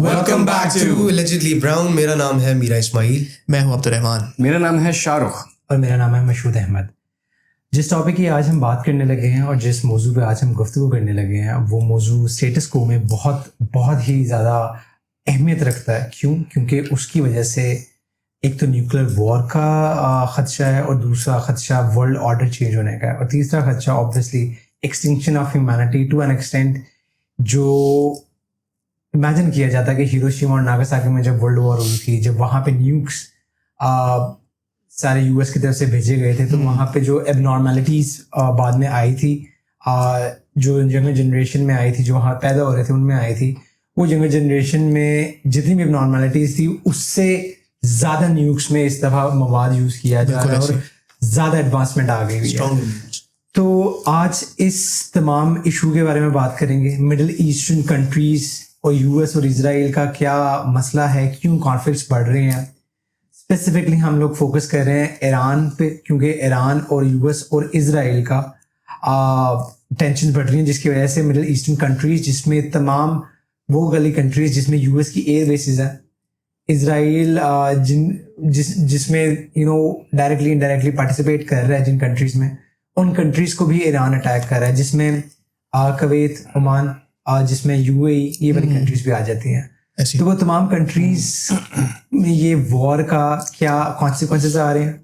Welcome back to allegedly brown. मेरा नाम है मीरा इस्माइल। मैं हूं अब्दुर्रहमान। मेरा नाम है शाहरुख। और मेरा नाम है मशहूद अहमद। जिस टॉपिक की आज हम बात करने लगे हैं और जिस मौजू पे आज हम गुफ्तगू करने लगे हैं वो मौजू स्टेटस को में बहुत ही ज़्यादा अहमियत रखता है। क्योंकि उसकी वजह से एक तो न्यूक्लियर वॉर का ख़दशा है और दूसरा ख़दशा वर्ल्ड ऑर्डर चेंज होने का है और तीसरा ख़दशा obviously extinction of humanity to an extent. जो इमेजिन किया जाता है कि हिरोशिमा और नागासाकी में जब वर्ल्ड वॉर हुई थी, जब वहाँ पे न्यूक्स सारे यूएस की तरफ से भेजे गए थे, तो वहाँ पे जो एबनॉर्मेलिटीज़ बाद में आई थी, जो यंगर जनरेशन में आई थी, जो वहाँ पैदा हो रहे थे उनमें आई थी, वो यंगर जनरेशन में जितनी भी एबनॉर्मेलिटीज़ थी उससे ज़्यादा न्यूक्स में इस दफ़ा मवाद यूज़ किया जा रहा है और ज़्यादा एडवांसमेंट आ गई है। तो आज इस तमाम इशू के बारे में बात करेंगे। मिडिल ईस्टर्न कंट्रीज़ और यूएस और इजराइल का क्या मसला है, क्यों कॉन्फ्लिक्ट्स बढ़ रहे हैं। स्पेसिफिकली हम लोग फोकस कर रहे हैं ईरान पे, क्योंकि ईरान और यूएस और इजराइल का टेंशन बढ़ रही है, जिसकी वजह से मिडिल ईस्टर्न कंट्रीज, जिसमें तमाम वो गली कंट्रीज जिसमें यूएस की एयर बेसिस हैं, इजराइल जिसमें डायरेक्टली इनडायरेक्टली पार्टिसिपेट कर रहा है जिन कंट्रीज में, उन कंट्रीज को भी ईरान अटैक कर रहा है, जिसमें कुवैत, ओमान, जिसमें यूएई, ये वाली कंट्रीज भी आ जाती हैं। तो वो तमाम कंट्रीज में ये वॉर का क्या कॉन्सिक्वेंसेस आ रहे हैं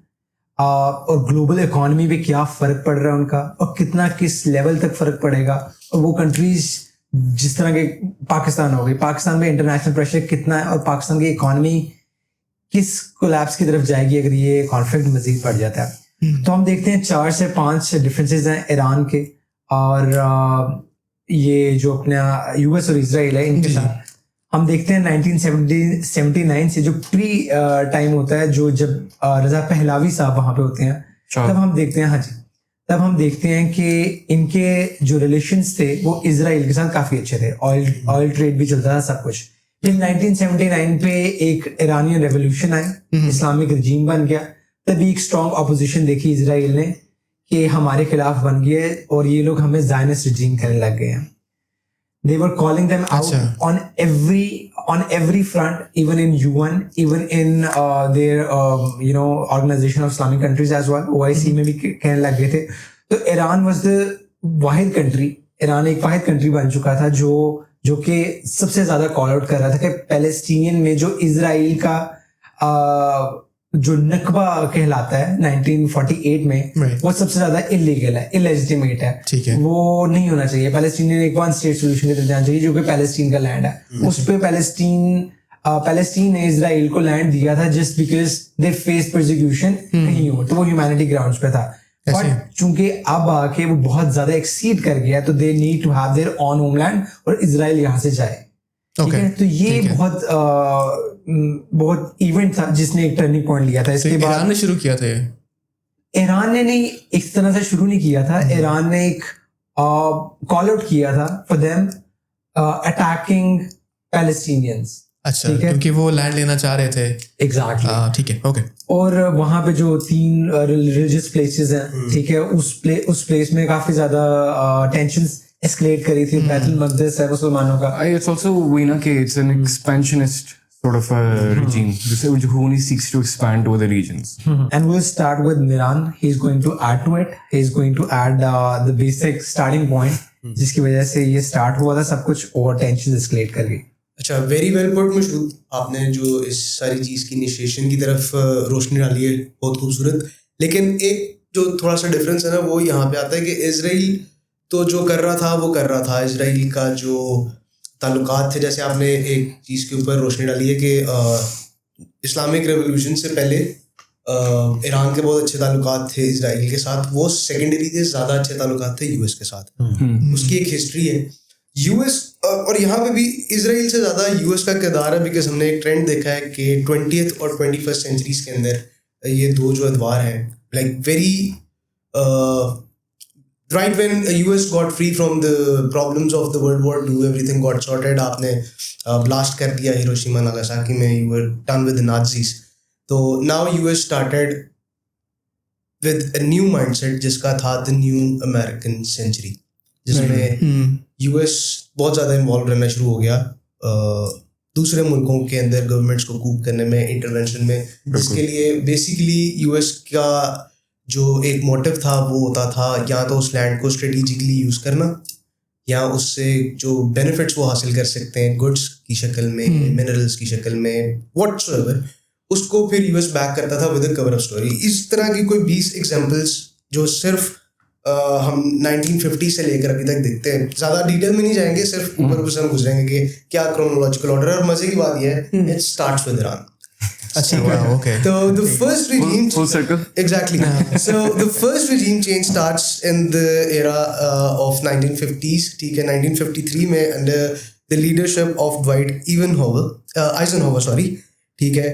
और ग्लोबल इकोनॉमी पे क्या फ़र्क पड़ रहा है उनका, और कितना किस लेवल तक फ़र्क पड़ेगा। और वो कंट्रीज जिस तरह के पाकिस्तान हो गई, पाकिस्तान में इंटरनेशनल प्रेशर कितना है और पाकिस्तान की इकोनॉमी किस कोलैप्स की तरफ जाएगी अगर ये कॉन्फ्लिक्ट मज़ीद बढ़ जाता है। तो हम देखते हैं 4 से 5 डिफरेंसेस हैं ईरान के और ये जो अपना यूएस और इजराइल है इनके साथ। हम देखते हैं 1979 से जो प्री टाइम होता है, जो जब रजा पहलावी साहब वहाँ पे होते हैं, तब हम देखते हैं, हाँ जी, तब हम देखते हैं कि इनके जो रिलेशंस थे वो इजराइल के साथ काफ़ी अच्छे थे। ऑयल ट्रेड भी चलता था, सब कुछ। फिर 1979 पे एक ईरानियन रेवोल्यूशन आई, इस्लामिक रजीम बन गया, तभी एक स्ट्रॉन्ग अपोजिशन देखी इजराइल ने कि हमारे खिलाफ बन गया है और ये लोग हमें ज़ायनिस्ट रजीम कहने लग गए हैं। They were calling them out on every front, even in UN, even in their Organization of Islamic Countries as well, OIC में भी कहने लग गए थे। तो Iran was the Wahid country, Iran एक वाहिद कंट्री बन चुका था जो कि सबसे ज़्यादा कॉल आउट कर रहा था कि पैलेस्टीनियन में जो इजराइल का जो नकबा कहलाता है 1948 में, वो सबसे ज्यादा इलीगल है, इलेजिटिमेट है, वो नहीं होना चाहिए। पैलेस्टीनियन एक वन स्टेट सोल्यूशन की तरफ जाना चाहिए, जो कि पैलेस्टीन का लैंड है। उस पे पैलेस्टीन ने इजराइल को लैंड दिया था just because they face persecution कहीं हो, तो वो ह्यूमैनिटी ग्राउंड्स पे था। बट चूंकि अब आके वो बहुत ज्यादा एक्सीड कर गया, तो they need to have their own homeland और इजराइल यहाँ से जाए। ठीक है, तो ये बहुत इवेंट था जिसने एक टर्निंग पॉइंट लिया था। इसके बाद ईरान ने शुरू किया था। ईरान ने नहीं, इस तरह से शुरू नहीं किया था। ईरान ने एक कॉल आउट किया था फॉर देम अटैकिंग पैलेस्टीनियंस। अच्छा, क्योंकि वो लैंड लेना चाह रहे थे। एग्जैक्टली, ठीक है, ओके। और वहाँ पे जो 3 रिलीजियस प्लेसेस हैं, ठीक है, उस प्लेस में काफी ज्यादा टेंशंस एस्केलेट करी थी। बैतुल मक़दिस है मुसलमानों का। It's also it's an expansionist sort of a regime who only seeks to expand to other regions. And we'll start with Miran. He's going to add to it. He's going to add the basic starting point, जिसकी वजह से ये start हुआ था सब कुछ और tension escalate कर गई। अच्छा, वेरी वेल पुट मशहूद। आपने जो इस सारी चीज़ की इनिशिएशन की तरफ रोशनी डाली है, बहुत खूबसूरत। लेकिन एक जो थोड़ा सा डिफरेंस है ना, वो यहाँ पे आता है कि इजराइल तो जो कर रहा था वो कर रहा था। इजराइल का जो ताल्लुकात थे, जैसे आपने एक चीज़ के ऊपर रोशनी डाली है कि इस्लामिक रेवोल्यूशन से पहले ईरान के बहुत अच्छे ताल्लुकात थे इजराइल के साथ। वो सेकेंडरी थे, ज़्यादा अच्छे ताल्लुकात थे यूएस के साथ। उसकी एक हिस्ट्री है यूएस, और यहाँ पे भी इजराइल से ज़्यादा यूएस का किरदार है, बिकॉज हमने एक ट्रेंड देखा है कि 20th और 21st सेंचुरीज के अंदर ये दो जो अदवार हैं, like very right when US got free from the problems of the World War II, everything got sorted. आपने blast कर दिया हिरोशिमा नागासाकी में, you were done with the Nazis. तो now US started with a new mindset जिसका था the new American century, जिसमें US बहुत ज़्यादा इन्वॉल्व रहना शुरू हो गया दूसरे मुल्कों के अंदर गवर्नमेंट्स को कूप करने में, इंटरवेंशन में, जिसके लिए बेसिकली यूएस का जो एक मोटिव था वो होता था या तो उस लैंड को स्ट्रेटेजिकली यूज़ करना या उससे जो बेनिफिट्स वो हासिल कर सकते हैं गुड्स की शक्ल में, मिनरल्स की शक्ल में, व्हाटसोएवर, उसको फिर यूएस बैक करता था with a cover up story. इस तरह की कोई 20 एग्जांपल्स जो सिर्फ हम 1950 से लेकर अभी तक देखते हैं। ज़्यादा डिटेल में नहीं जाएंगे, सिर्फ ऊपर ऊपर से हम गुजरेंगे कि क्या क्रोनोलॉजिकल ऑर्डर है। और मजे की बात यह है इट स्टार्ट्स विद ईरान। अच्छा, wow, okay. So the first regime, full circle. Exactly. So the first regime change starts in the era of 1950s. ठीक है, 1953 में under the leadership of Dwight Eisenhower, sorry. ठीक है,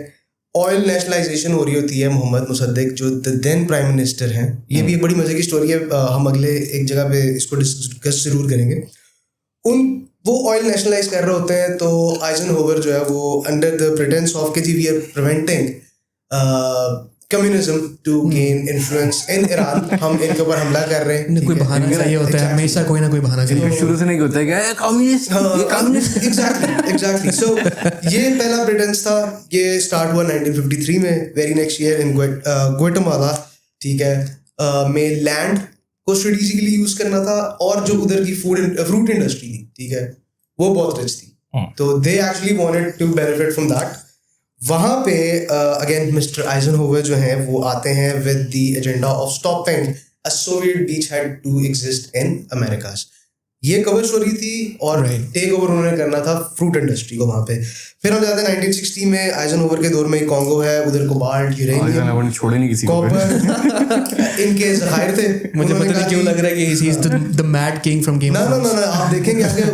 oil nationalisation हो रही होती है। मोहम्मद मुसद्दिक जो द देन प्राइम मिनिस्टर हैं, ये भी एक बड़ी मजे की स्टोरी है, हम अगले एक जगह पे इसको डिस्कस जरूर करेंगे। वो ऑयल नेशनलाइज कर रहे होते हैं तो आइजनहोवर जो है वो अंडर द प्रिटेंस ऑफ के जी we are preventing communism to gain influence in Iran, हम इनके ऊपर हमला कर रहे हैं। कोई बहाना चाहिए होता है, हमेशा कोई ना कोई बहाना चाहिए। शुरू से नहीं होता है क्या कम्युनिस्ट, ये कम्युनिस्ट। एग्जैक्टली। सो ये पहला प्रेटेंस था, ये स्टार्ट हुआ 1953 में। Very next year in Guatemala, ठीक है, में लैंड को स्ट्रेटेजिकली यूज करना था और जो उधर की फ्रूट इंडस्ट्री थी, ठीक है, वो बहुत रिच थी, तो they actually wanted to benefit from that. वहाँ पे अगेन मिस्टर आइजनहोवर जो हैं वो आते हैं with the agenda of stopping a Soviet beachhead to exist in Americas. ये कवर स्टोरी थी और टेक ओवर उन्होंने करना था फ्रूट इंडस्ट्री को वहाँ पे। फिर हम जाते हैं 1960 में, आइजनहोवर के दौर में कॉन्गो है, उधर कोबाल्ट, यूरेनियम, छोड़े नहीं किसी कॉपर इनके ज़खायर थे। मुझे पता नहीं क्यों लग रहा है कि he is the mad king from Game of Thrones। ना आप देखेंगे आगे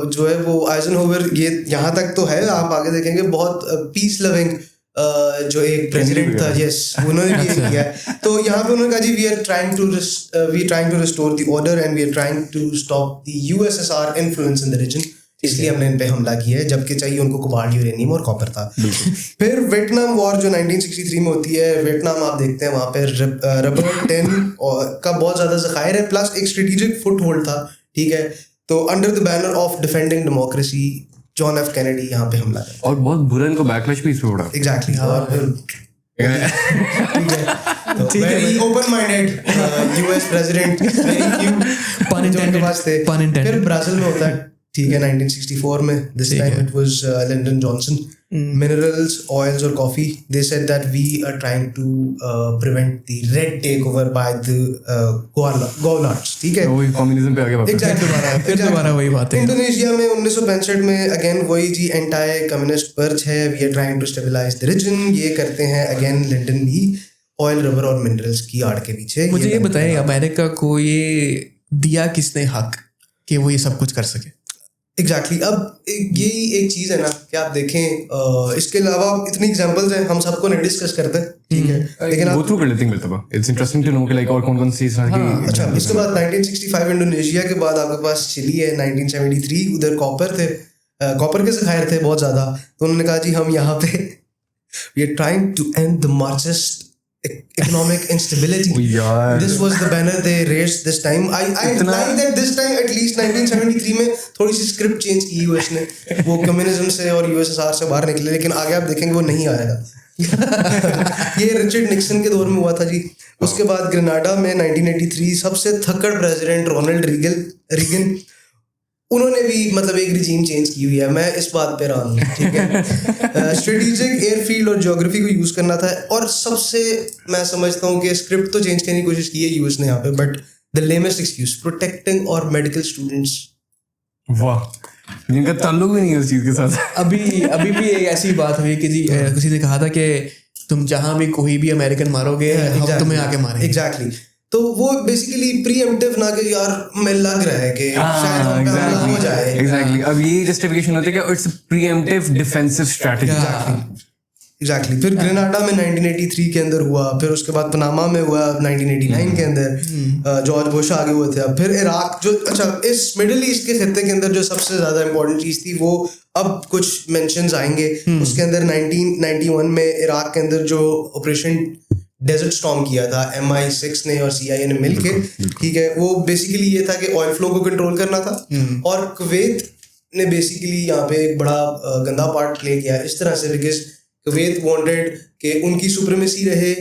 जो है वो आइजनहोवर, ये यहाँ तक तो है, आप आगे देखेंगे बहुत पीस लविंग जो एक प्रेसिडेंट था, यस, उन्होंने भी ये किया। तो यहाँ पे उन्होंने कहा जी we are trying to restore the order and we are trying to stop the USSR influence in the region, इसलिए हमने इन पे हमला किया है, जबकि चाहिए उनको कोबाल्ट, यूरेनियम और कॉपर था। फिर वियतनाम वॉर जो 1963 में होती है, वियतनाम आप देखते हैं वहाँ पे रबर टिन का बहुत ज़्यादा ज़खायर है, प्लस एक स्ट्रेटेजिक फुट होल्ड था, ठीक है। तो under the banner of defending democracy John F Kennedy यहाँ पे हमला है और बहुत बुरा इनको बैकलैश भी इस पे उड़ा। एग्जैक्टली। और फिर very open minded US president, very few Pun intended. Pun intended. फिर ब्राजील में होता है, ठीक है, 1964 में, this time it was Lyndon Johnson. Minerals, oils और coffee, they said that we are trying to prevent the red take over by the governors, ठीक है, वही कम्युनिज्म पे आगे वापस। एग्जैक्टली। फिर दोबारा वही बात है। इंडोनेशिया में 1965 में अगेन वही जी एंटी कम्युनिस्ट पर्च है, we are trying to stabilize the region, ये करते हैं अगेन लिंडन भी ऑयल, रबर और मिनरल्स की आड़ के पीछे। मुझे ये बताएं, अमेरिका को ये दिया किसने हक कि वो ये सब कुछ कर सके? एग्जैक्टली। अब यही एक चीज़ है ना कि आप देखें, इसके अलावा इतनी एग्जांपल्स हैं, हम सबको नहीं डिस्कस करते, ठीक है, लेकिन गो थ्रू कर लेते हैं मिलता। इट्स इंटरेस्टिंग टू नो कि लाइक और कौन-कौन सी इस तरह की। अच्छा, इसके बाद 1965 इंडोनेशिया के बाद आपके पास चिली है, 1973 उधर कॉपर थे, कॉपर के ज़खायर थे बहुत ज़्यादा, तो उन्होंने कहा जी हम यहाँ पे we are trying to end the Marxist economic instability. This was the banner they raised this time. I like that this time at least 1973 में थोड़ी सी स्क्रिप्ट चेंज की यूएस ने, वो कम्युनिज्म से और यूएसएसआर से बाहर निकले, लेकिन आगे आप देखेंगे वो नहीं आएगा। ये रिचर्ड निक्सन के दौर में हुआ था जी। उसके बाद ग्रेनाडा में 1983 सबसे थक्कड़ प्रेसिडेंट रोनाल्ड रीगन, उन्होंने भी मतलब एक रिजीम चेंज की हुई है, मैं इस बात पे रहा हूँ, ठीक है। स्ट्रेटेजिक एयरफील्ड और ज्योग्राफी को यूज़ करना था, और सबसे मैं समझता हूँ कि स्क्रिप्ट तो चेंज करने की कोशिश की है यूएस ने यहाँ पे, but the lamest excuse, protecting और मेडिकल स्टूडेंट्स। वाह, जिनका ताल्लुक भी नहीं है उस चीज़ के साथ। अभी भी एक ऐसी बात हुई कि जी किसी ने कहा था कि तुम जहाँ भी कोई भी अमेरिकन मारोगे हम तुम्हें आके मारेंगे। एग्जैक्टली। तो वो बेसिकली प्रीएम्प्टिव ना कि यार मैं लग रहा है कि शायद हम पे हमला हो जाए। एग्जैक्टली। अब ये जस्टिफिकेशन होती है कि it's pre-emptive defensive strategy. Exactly. फिर ग्रेनाडा में 1983 के अंदर हुआ, फिर उसके बाद पनामा में हुआ 1989 के अंदर, जॉर्ज बुश आगे हुए थे। अब फिर इराक जो, अच्छा, इस मिडिल ईस्ट के खत्ते के अंदर जो सबसे ज़्यादा इंपॉर्टेंट चीज़ थी वो अब कुछ मेंशंस आएंगे उसके अंदर। 1991 में इराक के अंदर जो ऑपरेशन डेजर्ट स्टॉर्म किया था MI6 ने और CIA ने मिलके, ठीक है, वो बेसिकली ये था कि ऑयल फ्लो को कंट्रोल करना था, और कुवैत ने बेसिकली यहाँ पे एक बड़ा गंदा पार्ट प्ले किया इस तरह से, बिकॉज कुवैत वांटेड कि उनकी सुप्रीमेसी रहे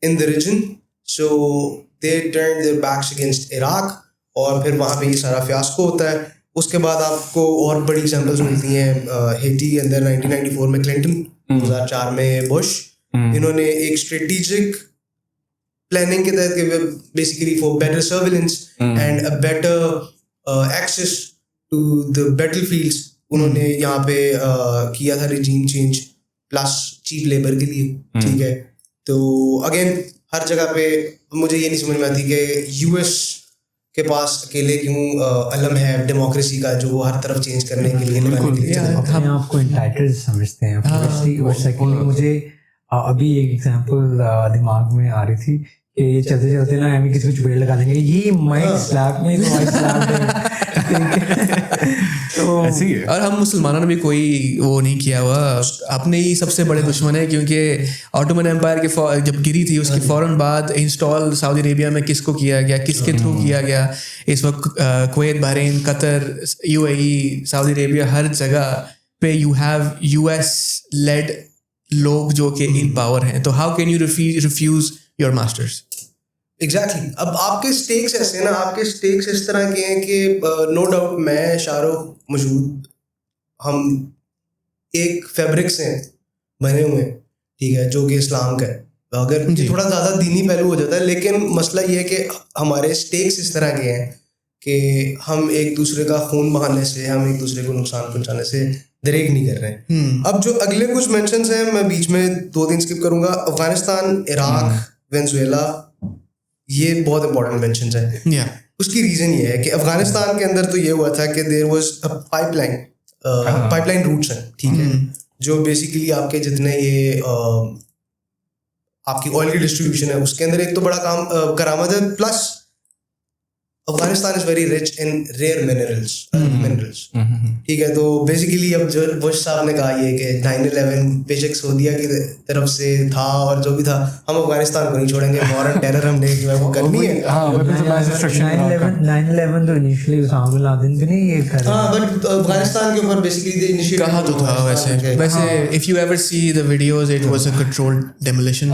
in the region, so they turn their backs against Iraq, और फिर वहाँ पे ये सारा फियास्को होता है। उसके बाद आपको और बड़ी एग्जांपल्स मिलती हैं हेटी के अंदर 1994 में क्लिंटन, 2004 में बुश। इन्होंने एक स्ट्रेटेजिक प्लानिंग के तहत basically for better surveillance and a better access to the battlefields, उन्होंने यहाँ पे किया था regime change plus cheap labour के लिए, ठीक है। तो अगेन हर जगह पे मुझे ये नहीं समझ में आती कि यूएस के पास अकेले क्यों अलम है डेमोक्रेसी का, जो वो हर तरफ चेंज करने के लिए लगाने के लिए अपने आप को एंटाइटल्ड समझते हैं फर्स्टली, और सेकंडली मुझे अभी एक एग्जांपल दिमाग में आ रही थी कि ये चलते चलते ना हमें किसी को चुपेड़ लगा देंगे, ये माइक स्लैप में तो माइक स्लैप तो ऐसे ही है। और हम मुसलमानों ने भी कोई वो नहीं किया हुआ, अपने ही सबसे बड़े दुश्मन है, क्योंकि ऑटोमन एम्पायर के जब गिरी थी उसके फौरन बाद इंस्टॉल सऊदी अरेबिया में किसको किया गया, किसके थ्रू किया गया, इस वक्त Kuwait, Bahrain, Qatar, UAE, Saudi Arabia, हर जगह पे यू हैव यूएस लेड लोग जो कि इन पावर हैं। तो how can you refuse your masters? Exactly. अब आपके स्टेक्स ऐसे हैं ना, आपके स्टेक्स इस तरह के हैं कि नो डाउट मैं, शाहरुख, मशहूद, हम एक फैब्रिक से बने हुए हैं, ठीक है, जो कि इस्लाम का है। अगर थोड़ा ज़्यादा दीनी पहलू हो जाता है, लेकिन मसला ये है कि हमारे स्टेक्स इस तरह के हैं कि हम एक दूसरे का खून बहाने से, हम एक दूसरे को नुकसान पहुंचाने से दरेक नहीं कर रहे हैं। अब जो अगले कुछ मेंशंस हैं, मैं बीच में 2-3 स्किप करूंगा। अफगानिस्तान, इराक, वेनेजुएला, ये बहुत इंपॉर्टेंट मेंशंस हैं। उसकी रीजन ये है कि अफगानिस्तान के अंदर तो ये हुआ था कि there was a pipeline routes हैं, ठीक है, जो बेसिकली आपके जितने ये आपकी ऑयल की डिस्ट्रीब्यूशन है उसके अंदर एक तो बड़ा काम करामद है, plus Afghanistan is very rich in rare minerals, ठीक है। तो बेसिकली अब जो बुश साहब ने कहा ये कि 9/11 बेशक सऊदीया की तरफ से था और जो भी था, हम अफगानिस्तान को नहीं छोड़ेंगे, वॉर एंड टेरर हमने वो करनी है। 9/11 तो इनिशियली उसामा बिन लादेन भी नहीं ये कर, हाँ, बट अफगानिस्तान के ऊपर बेसिकली इनिशिएटिव कहा तो था वैसे if you ever see the videos it was a controlled demolition.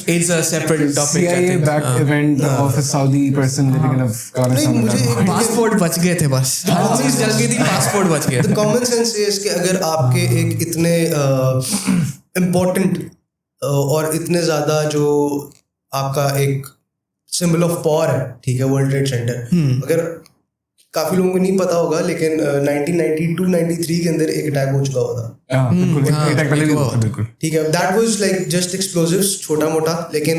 It's a separate topic. CIA backed event of a Saudi person living in Afghanistan. Passport बच गए थे बस, हर चीज जल गई थी, पासपोर्ट बच गए। कॉमन सेंस इज कि अगर आपके एक इतने इम्पोर्टेंट और इतने ज़्यादा जो आपका एक सिंबल ऑफ पावर है, ठीक है, वर्ल्ड ट्रेड सेंटर, अगर काफ़ी लोगों को नहीं पता होगा, लेकिन 1992-93 के अंदर एक अटैक हो चुका हुआ था, बिल्कुल, ठीक है। That was like just explosives, छोटा मोटा, लेकिन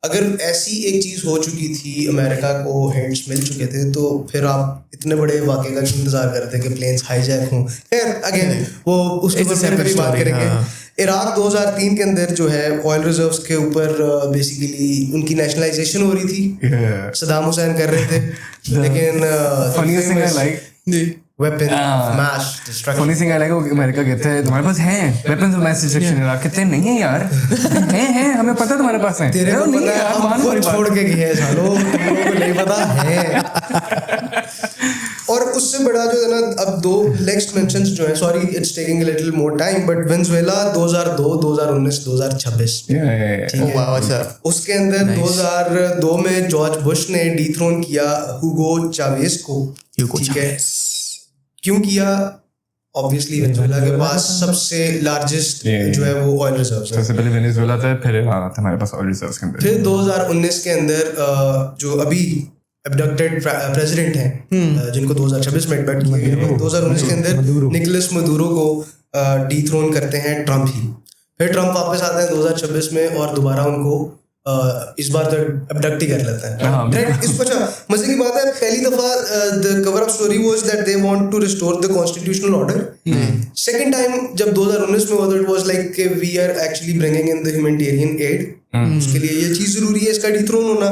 अगर ऐसी एक चीज़ हो चुकी थी, अमेरिका को हिंट्स मिल चुके थे, तो फिर आप इतने बड़े वाक़े का क्यों इंतजार कर रहे थे कि प्लेन्स हाईजैक हों? खैर अगेन वो उसके ऊपर भी बात करेंगे। इराक 2003 के अंदर जो है ऑयल रिजर्व्स के ऊपर बेसिकली उनकी नेशनलाइजेशन हो रही थी, सदाम हुसैन कर रहे थे, लेकिन weapon mass destruction. Funny thing I like, America कहते हैं तुम्हारे पास हैं weapons of mass destruction, Iraq कहते हैं नहीं है यार, हैं हमें पता है तुम्हारे पास हैं, तेरे को पता है, हम खुद छोड़ के गए हैं सालों, तुम लोगों को नहीं पता है। और उससे बड़ा जो है ना, अब दो नेक्स्ट मेंशंस जो है, sorry it's taking a little more time, but Venezuela 2002, 2019, 2026, ठीक है। उसके अंदर 2002 में जॉर्ज बुश ने डीथ्रोन किया हुगो चावेज को, ठीक है। क्यों किया? ऑब्वियसली वेनेजुएला के पास सबसे लार्जेस्ट जो है वो ऑयल रिजर्व्स है। सबसे पहले वेनेजुएला था, फिर इरान था हमारे पास ऑयल रिजर्व्स के अंदर। फिर 2019 के अंदर जो अभी एब्डक्टेड प्रेसिडेंट हैं, जिनको 2026 में एब्डक्ट किया गया, 2019 के अंदर निकोलस मदुरो को डीथ्रोन करते हैं ट्रम्प ही। फिर ट्रम्प वापस आते हैं 2026 में और दोबारा उनको इस बार तो एब्डक्ट ही कर लेता है। इसको अच्छा मजे की बात है, पहली दफा the cover up story was that they want to restore the constitutional order. Second time जब 2019 में हुआ, it was like we are actually bringing in the humanitarian aid, उसके लिए ये चीज जरूरी है, इसका डिथ्रोन होना।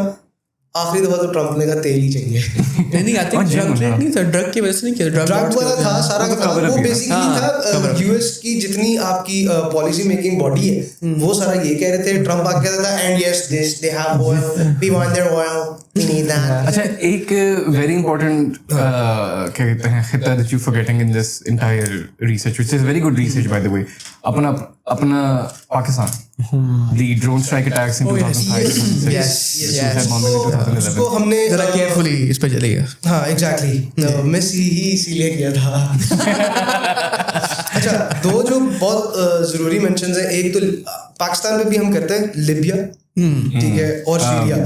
आखिरी दफा तो ट्रम्प ने कहा तेल ही चाहिए। नहीं आई थिंक ड्रग ट्रेड नहीं था, ड्रग की वजह से नहीं किया, ड्रग वाला था सारा का सारा, वो बेसिकली था यूएस की जितनी आपकी पॉलिसी मेकिंग बॉडी है वो सारा ये कह रहे थे, ट्रम्प आके कहता था and yes this they have oil, we want their oil, we need that. अच्छा, एक वेरी इंपॉर्टेंट क्या कहते हैं खिता that you forgetting in this entire research, which is very good research by the way, अपना Pakistan, the drone strike attacks in 2005, yes, suicide bombing in 2011. उसको हमने जरा केयरफुली इस पे चलिएगा। हाँ एग्जैक्टली मिस ही इसीलिए किया था। अच्छा, दो जो बहुत जरूरी मेंशंस हैं, एक तो पाकिस्तान पे भी हम करते हैं लिबिया, ठीक है, और सीरिया।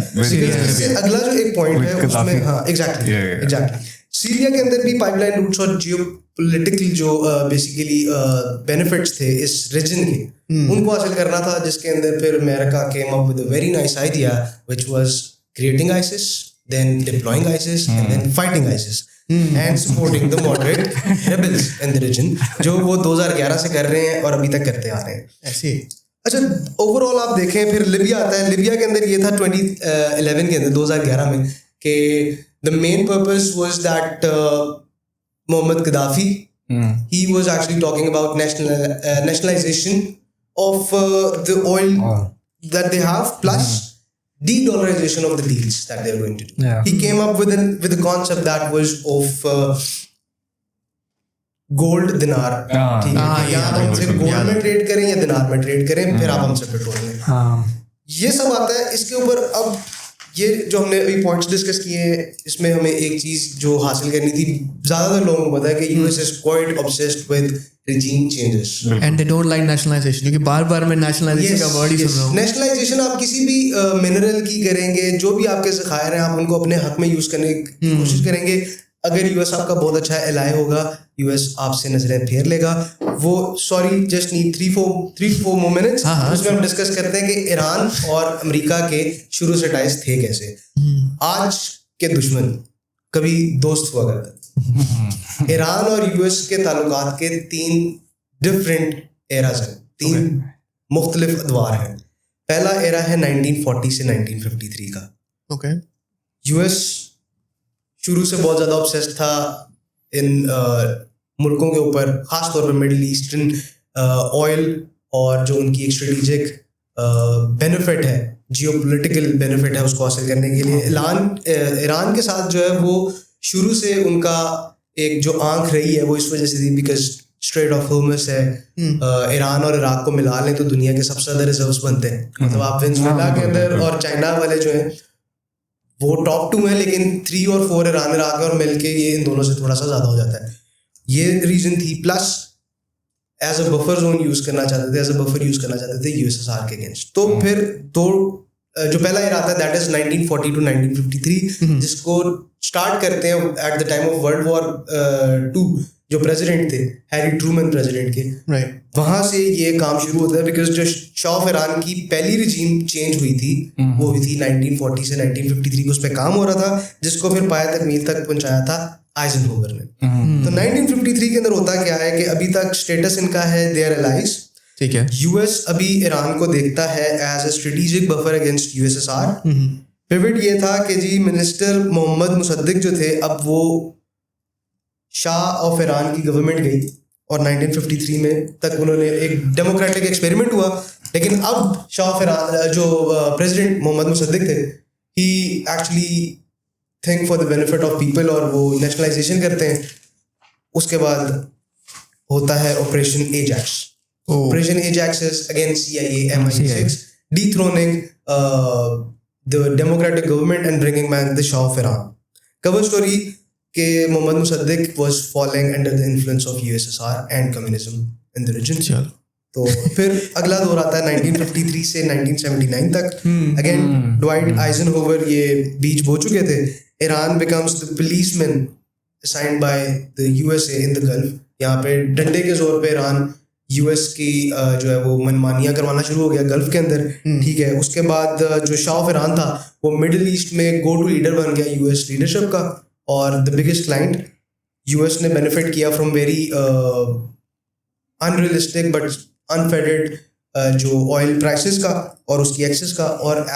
इससे अगला जो एक पॉइंट है उसमें, हाँ एग्जैक्टली सीरिया के अंदर भी पाइपलाइन रूट्स और जियोपॉलिटिकल जो बेसिकली बेनिफिट्स थे इस रीजन के, उनको हासिल करना था, जिसके अंदर फिर America came up with a very nice idea which was creating ISIS, then deploying ISIS and then fighting ISIS and supporting the moderate rebels in the region, जो वो 2011 से कर रहे हैं और अभी तक करते आ रहे हैं ऐसे। अच्छा, ओवरऑल आप देखें फिर लिबिया आता है। लिबिया के अंदर ये था 2011 के अंदर 2011 में कि the main purpose was that Muammar Gaddafi, he was actually talking about nationalization of the oil that they have, plus de-dollarization of the deals that they're going to do. Yeah. He came up with a concept that was of gold दिनार, ठीक है, या आप हमसे gold में trade करें या दिनार में ट्रेड करें, फिर आप हमसे पेट्रोल में, ये सब आता है। इसके ऊपर अब ये जो हमने अभी पॉइंट्स डिस्कस किए हैं, इसमें हमें एक चीज जो हासिल करनी थी, ज्यादातर लोगों को पता है कि US is quite obsessed with regime changes and they don't like nationalization, क्योंकि बार-बार मैं nationalization का वर्ड ही सुन रहा हूँ। नेशनलाइजेशन आप किसी भी मिनरल की करेंगे, जो भी आपके ज़खायर हैं आप उनको अपने हक में यूज करने की कोशिश करेंगे। अगर यूएस आपका बहुत अच्छा एलाय होगा, यूएस आपसे नजरें फेर लेगा। वो sorry just need 3-4 more minutes, उसमें हम डिस्कस करते हैं कि ईरान और अमेरिका के शुरू से टाइज थे कैसे। आज के दुश्मन कभी दोस्त हुआ करते। ईरान और यूएस के ताल्लुकात के 3 डिफरेंट एराज हैं, 3 मुख्तलिफ अदवार हैं। पहला एरा है 1940 से 1953 का। ओके, यूएस शुरू से बहुत ज़्यादा ऑब्सेस्ड था इन मुल्कों के ऊपर, ख़ास तौर पर मिडिल ईस्टर्न ऑयल, और जो उनकी एक स्ट्रेटेजिक बेनिफिट है, जियोपॉलिटिकल बेनिफिट है, उसको हासिल करने के लिए ईरान के साथ जो है वो शुरू से उनका एक जो आंख रही है वो इस वजह से थी बिकॉज स्ट्रेट ऑफ हॉर्मुज़ है। ईरान और इराक को मिला लें तो दुनिया के सबसे ज़्यादा रिजर्व्स बनते हैं। मतलब आप वेनेजुएला के अंदर और चाइना वाले जो हैं वो टॉप 2 है, लेकिन 3 और 4 ईरान इराक और मिलके ये इन दोनों से थोड़ा सा ज़्यादा हो जाता है। ये रीजन थी, plus as a buffer zone use करना चाहते थे, एज अ बफर यूज़ करना चाहते थे यूएसएसआर के अगेंस्ट। तो फिर जो पहला ईरा आता है दैट इज 1940 to 1953, जिसको स्टार्ट करते हैं at the time of world war 2, जो प्रेसिडेंट थे हैरी ट्रूमन प्रेसिडेंट के, राइट, वहां से ये काम शुरू होता है। बिकॉज जो शाह ऑफ ईरान की पहली रजीम चेंज हुई थी वो हुई थी 1940 से 1953 को, उस पर काम हो रहा था, जिसको फिर पाया तकमील तक पहुंचाया था आइजनहोवर ने। तो 1953 के अंदर होता क्या है कि अभी तक स्टेटस इनका है दे आर एलाइज, ठीक है। यूएस अभी ईरान को देखता है as a strategic buffer against USSR. Pivot ये था कि जी मिनिस्टर मोहम्मद मुसद्दिक जो थे, अब वो शाह ऑफ ईरान की गवर्नमेंट गई और 1953 में तक उन्होंने एक डेमोक्रेटिक एक्सपेरिमेंट हुआ, लेकिन अब शाह ऑफ ईरान जो प्रेसिडेंट मोहम्मद मुसद्दिक थे, he actually think for the benefit of people और वो नेशनलाइजेशन करते हैं। उसके बाद होता है operation Ajax. Operation Ajax is against CIA, MI6, dethroning the democratic government and bringing back the Shah of Iran. Cover story के Mohammad Mossadegh was falling under the influence of USSR and communism in the region. तो फिर अगला दौर आता है 1953 से 1979 तक। Again, Dwight Eisenhower ये बीच बो चुके थे। Iran becomes the policeman assigned by the USA in the Gulf. यहाँ पे डंडे के जोर पे ईरान यूएस की जो है वो मनमानियाँ करवाना शुरू हो गया गल्फ के अंदर, ठीक है। उसके बाद जो शाह ऑफ ईरान था वो मिडिल ईस्ट में गो टू लीडर बन गया यूएस लीडरशिप का, और द बिगेस्ट क्लाइंट यूएस ने बेनिफिट किया from very unrealistic but unfaded जो ऑयल प्राइसेस का और उसकी एक्सेस का, और